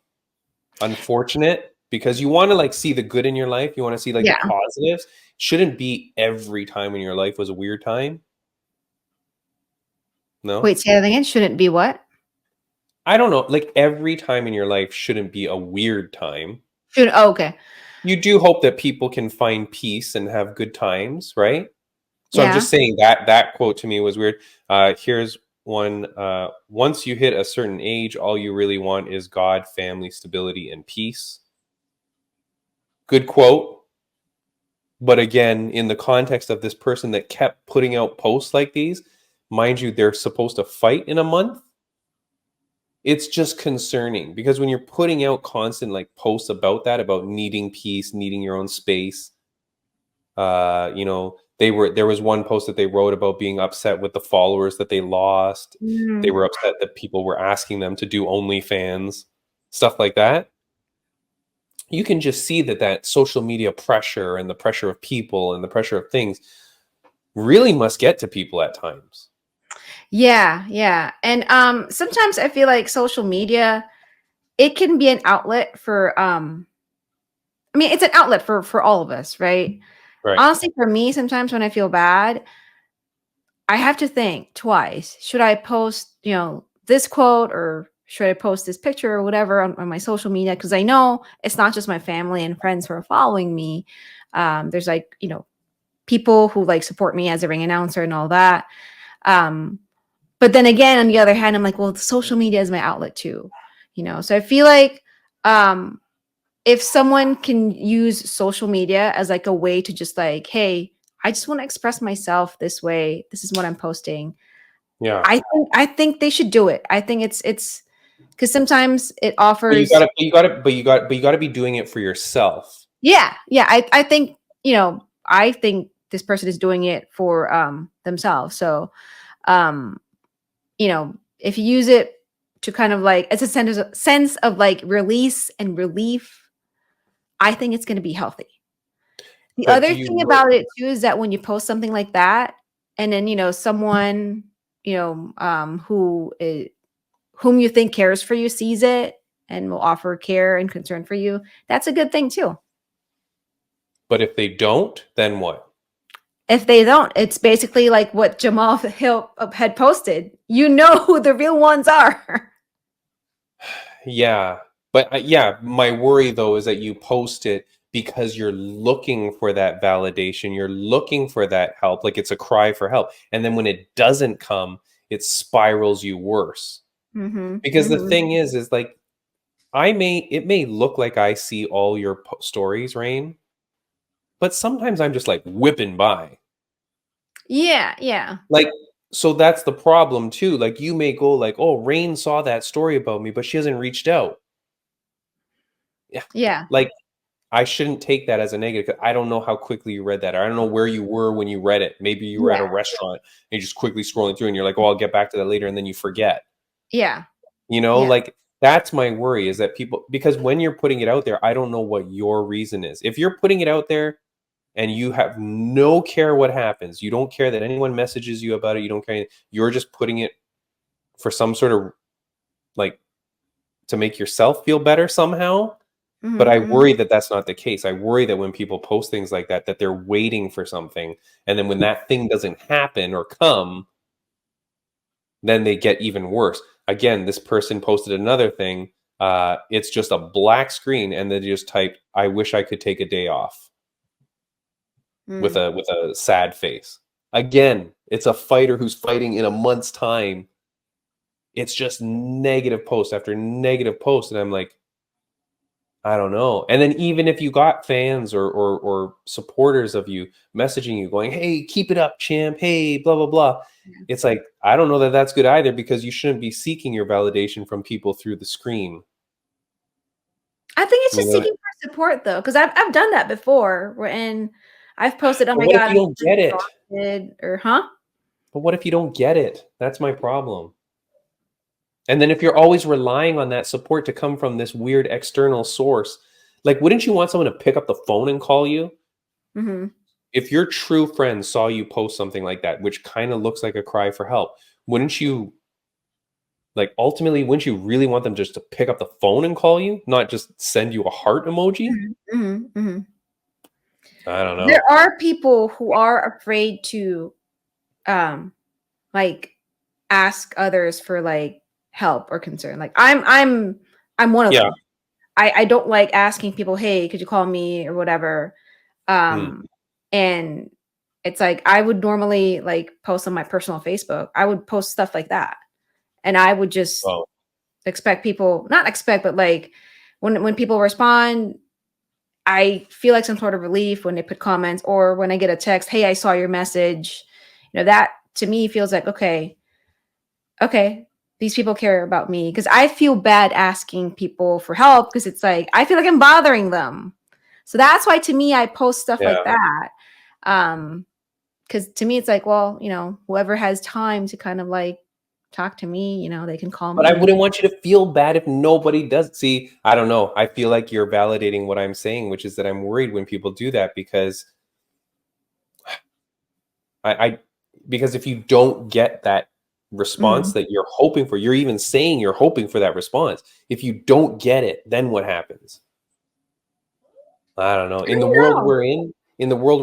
unfortunate because you want to like see the good in your life. You want to see like the Yeah. positives. Shouldn't be every time in your life was a weird time. No, Wait, say that again. Shouldn't be what? I don't know. Like every time in your life shouldn't be a weird time. Should oh, okay. You do hope that people can find peace and have good times, right? So I'm Yeah. just saying that quote to me was weird. Here's one. Once you hit a certain age, all you really want is God, family, stability, and peace. Good quote. But again, in the context of this person that kept putting out posts like these, mind you, they're supposed to fight in a month. It's just concerning because when you're putting out constant like posts about that, about needing peace, needing your own space, you know, there was one post that they wrote about being upset with the followers that they lost. They Mm. were upset that people were asking them to do OnlyFans, stuff like that. You can just see that social media pressure and the pressure of people and the pressure of things really must get to people at times. Yeah, yeah. And sometimes I feel like social media, it can be an outlet for I mean, it's an outlet for all of us, right? Right. Honestly, for me, sometimes when I feel bad, I have to think twice. Should I post, this quote, or should I post this picture or whatever on my social media? Because I know it's not just my family and friends who are following me. There's like, people who like support me as a ring announcer and all that. But then again, on the other hand, I'm like, well, social media is my outlet too, So I feel like if someone can use social media as like a way to just like, hey, I just want to express myself this way. This is what I'm posting. Yeah. I think they should do it. I think it's because sometimes it But offers. you gotta be doing it for yourself. Yeah. I think, I think this person is doing it for themselves. So um, if you use it to kind of like, it's a sense of like release and relief, I think it's going to be healthy. The But other thing about it too is that when you post something like that, and then someone whom you think cares for you sees it and will offer care and concern for you, that's a good thing too. But if they don't, then what? If they don't, it's basically like what Jamal Hill had posted. You know who the real ones are. Yeah. But yeah, my worry though is that you post it because you're looking for that validation, you're looking for that help, like it's a cry for help. And then when it doesn't come, it spirals you worse. Because the thing is like it may look like I see all your stories, Raine, but sometimes I'm just like whipping by. Yeah. Like, so that's the problem too. Like you may go like, oh, Raine saw that story about me, but she hasn't reached out. Yeah. Like I shouldn't take that as a negative. I don't know how quickly you read that. Or I don't know where you were when you read it. Maybe you were at a restaurant and you're just quickly scrolling through and you're like, oh, I'll get back to that later. And then you forget. Yeah. Like that's my worry is that because when you're putting it out there, I don't know what your reason is. If you're putting it out there and you have no care what happens, you don't care that anyone messages you about it, you don't care, you're just putting it for some sort of like to make yourself feel better somehow. But I worry that that's not the case. I worry that when people post things like that, that they're waiting for something. And then when that thing doesn't happen or come, then they get even worse. Again, this person posted another thing. It's just a black screen, and they just typed, "I wish I could take a day off," with a sad face. Again, it's a fighter who's fighting in a month's time. It's just negative post after negative post, and I'm like, I don't know. And then even if you got fans or supporters of you messaging you going, hey, keep it up, champ. Hey, blah, blah, blah. It's like, I don't know that that's good either because you shouldn't be seeking your validation from people through the screen. I think it's just seeking for support though. Cause I've done that before when I've posted, oh my God. What if you don't get it? Or huh? But what if you don't get it? That's my problem. And then if you're always relying on that support to come from this weird external source, like, wouldn't you want someone to pick up the phone and call you? If your true friend saw you post something like that, which kind of looks like a cry for help, wouldn't you, like, ultimately, wouldn't you really want them just to pick up the phone and call you, not just send you a heart emoji? I don't know. There are people who are afraid to, like, ask others for like help or concern. Like I'm one of them. I don't like asking people, hey, could you call me or whatever. And it's like I would normally like post on my personal Facebook. I would post stuff like that. And I would just expect people, not expect, but like when people respond, I feel like some sort of relief when they put comments or when I get a text, hey, I saw your message. That to me feels like, okay, these people care about me, because I feel bad asking people for help because it's like I feel like I'm bothering them. So that's why to me I post stuff like that. Because to me it's like, well, whoever has time to kind of like talk to me, they can call me. But I wouldn't want you to feel bad if nobody does. See, I don't know. I feel like you're validating what I'm saying, which is that I'm worried when people do that because because if you don't get that response that you're hoping for, you're even saying you're hoping for that response. If you don't get it, then what happens? I don't know. In the world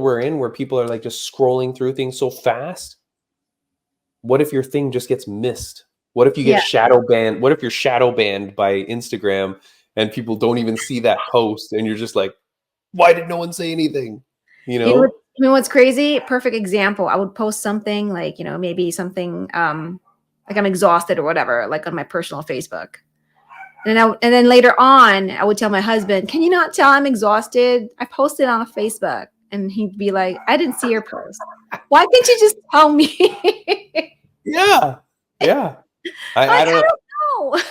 we're in, where people are like just scrolling through things so fast, what if your thing just gets missed? What if you get Yeah. shadow banned? What if you're shadow banned by Instagram and people don't even see that post and you're just like, why did no one say anything? You know? You know what's crazy? Perfect example. I would post something like, you know, maybe something like I'm exhausted or whatever, like on my personal Facebook. And then later on, I would tell my husband, "Can you not tell I'm exhausted? I posted on Facebook." And he'd be like, "I didn't see your post. Why can't you just tell me?" Yeah. Yeah. I don't know. I don't know.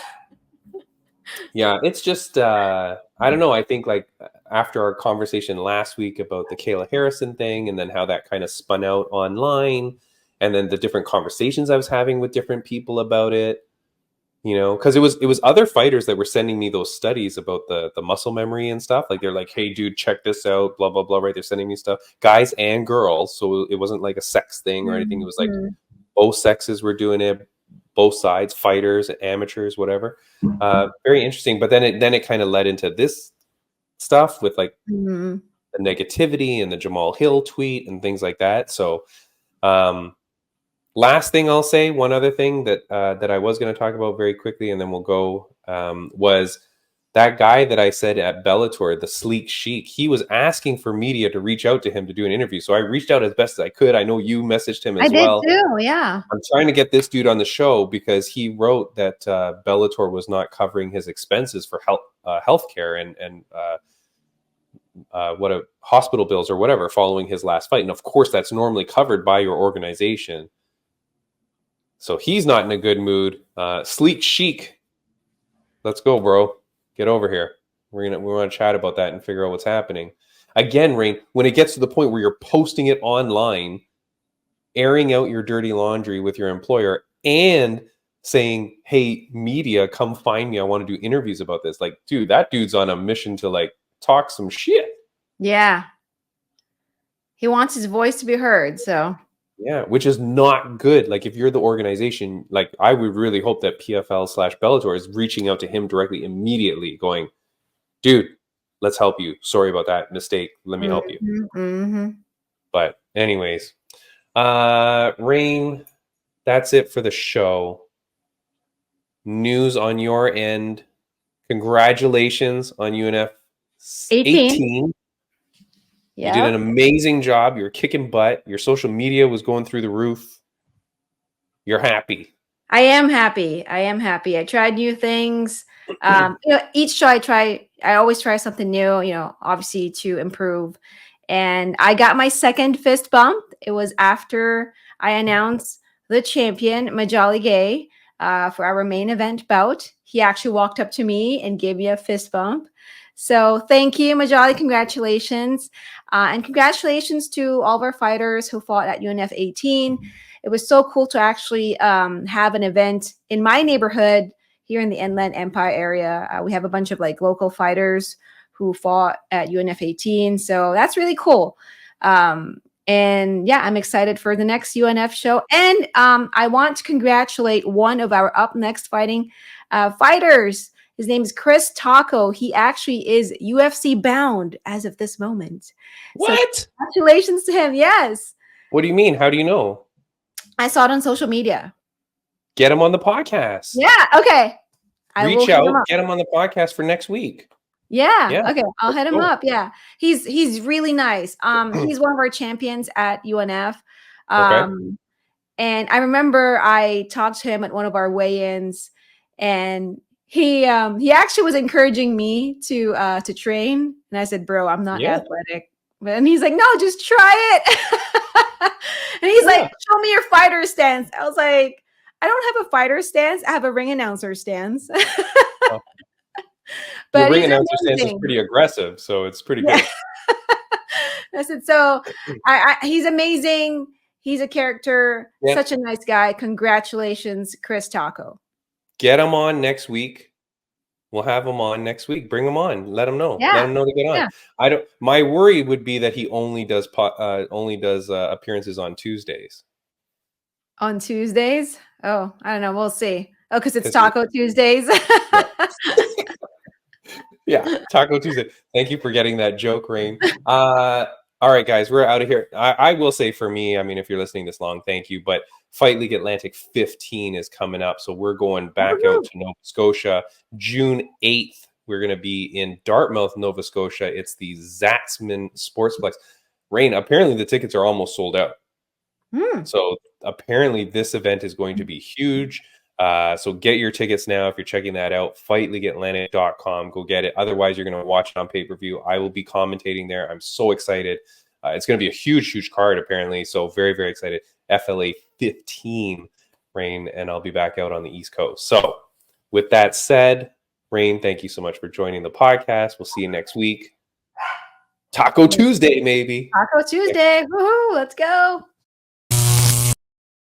Yeah, it's just I don't know. I think like after our conversation last week about the Kayla Harrison thing and then how that kind of spun out online and then the different conversations I was having with different people about it, you know, because it was other fighters that were sending me those studies about the muscle memory and stuff. Like they're like, hey dude, check this out, blah blah blah, right? They're sending me stuff, guys and girls, so it wasn't like a sex thing or anything. It was like both sexes were doing it, both sides, fighters, amateurs, whatever. Very interesting. But then it kind of led into this stuff with like the negativity and the Jamal Hill tweet and things like that. So last thing I'll say, one other thing that I was going to talk about very quickly, and then we'll go, was that guy that I said at Bellator, the Sleek Sheik. He was asking for media to reach out to him to do an interview. So I reached out as best as I could. I know you messaged him as well. I did too, yeah. I'm trying to get this dude on the show because he wrote that Bellator was not covering his expenses for healthcare and hospital bills or whatever following his last fight. And of course, that's normally covered by your organization. So he's not in a good mood. Sleek Sheik, let's go, bro. Get over here. We want to chat about that and figure out what's happening. Again, Raine, when it gets to the point where you're posting it online, airing out your dirty laundry with your employer and saying, hey, media, come find me. I want to do interviews about this. Like, dude, that dude's on a mission to like talk some shit. Yeah. He wants his voice to be heard, so. Yeah, which is not good. Like if you're the organization, like I would really hope that PFL/Bellator is reaching out to him directly immediately going, dude, let's help you. Sorry about that mistake. Let me help you. But anyways, Raine, that's it for the show. News on your end. Congratulations on UNF 18. Yeah. You did an amazing job. You were kicking butt. Your social media was going through the roof. You're happy. I am happy. I tried new things. You know, each show I always try something new, you know, obviously to improve. And I got my second fist bump. It was after I announced the champion, Majali Gay, for our main event bout. He actually walked up to me and gave me a fist bump. So thank you, Majali. Congratulations. And congratulations to all of our fighters who fought at UNF 18. It was so cool to actually have an event in my neighborhood here in the Inland Empire area. We have a bunch of like local fighters who fought at UNF 18. So that's really cool. And yeah, I'm excited for the next UNF show. And I want to congratulate one of our up next fighting fighters. His name is Chris Taco. He actually is UFC bound as of this moment. What? So congratulations to him. Yes. What do you mean? How do you know? I saw it on social media. Get him on the podcast. Yeah. Okay. Reach out. Get him on the podcast for next week. Yeah. Okay. I'll hit him up. Yeah. He's really nice. He's one of our champions at UNF. And I remember I talked to him at one of our weigh-ins, and he actually was encouraging me to train. And I said, bro, I'm not athletic. And he's like, no, just try it. And he's like, show me your fighter stance. I was like, I don't have a fighter stance. I have a ring announcer stance. But the ring announcer stance is pretty aggressive, so it's pretty good. I said, so he's amazing. He's a character, such a nice guy. Congratulations, Chris Taco. Get him on next week. We'll have him on next week. Bring him on. Let him know. Yeah. Let him know to get on. Yeah. My worry would be that he only does appearances on Tuesdays. On Tuesdays? Oh, I don't know. We'll see. Oh, because it's Taco Tuesdays. Yeah, Taco Tuesday. Thank you for getting that joke, Raine. All right, guys, we're out of here. I will say for me, I mean, if you're listening this long, thank you. But Fight League Atlantic 15 is coming up. So we're going back out to Nova Scotia. June 8th, we're going to be in Dartmouth, Nova Scotia. It's the Zatzman Sportsplex. Raine, apparently the tickets are almost sold out. So apparently this event is going to be huge. So get your tickets now if you're checking that out. FightLeagueAtlantic.com. Go get it. Otherwise, you're going to watch it on pay-per-view. I will be commentating there. I'm so excited. It's going to be a huge, huge card, apparently. So very, very excited. FLA 15, Raine, and I'll be back out on the East Coast. So with that said, Raine, thank you so much for joining the podcast. We'll see you next week. Taco Tuesday, maybe. Taco Tuesday. Woohoo! Let's go.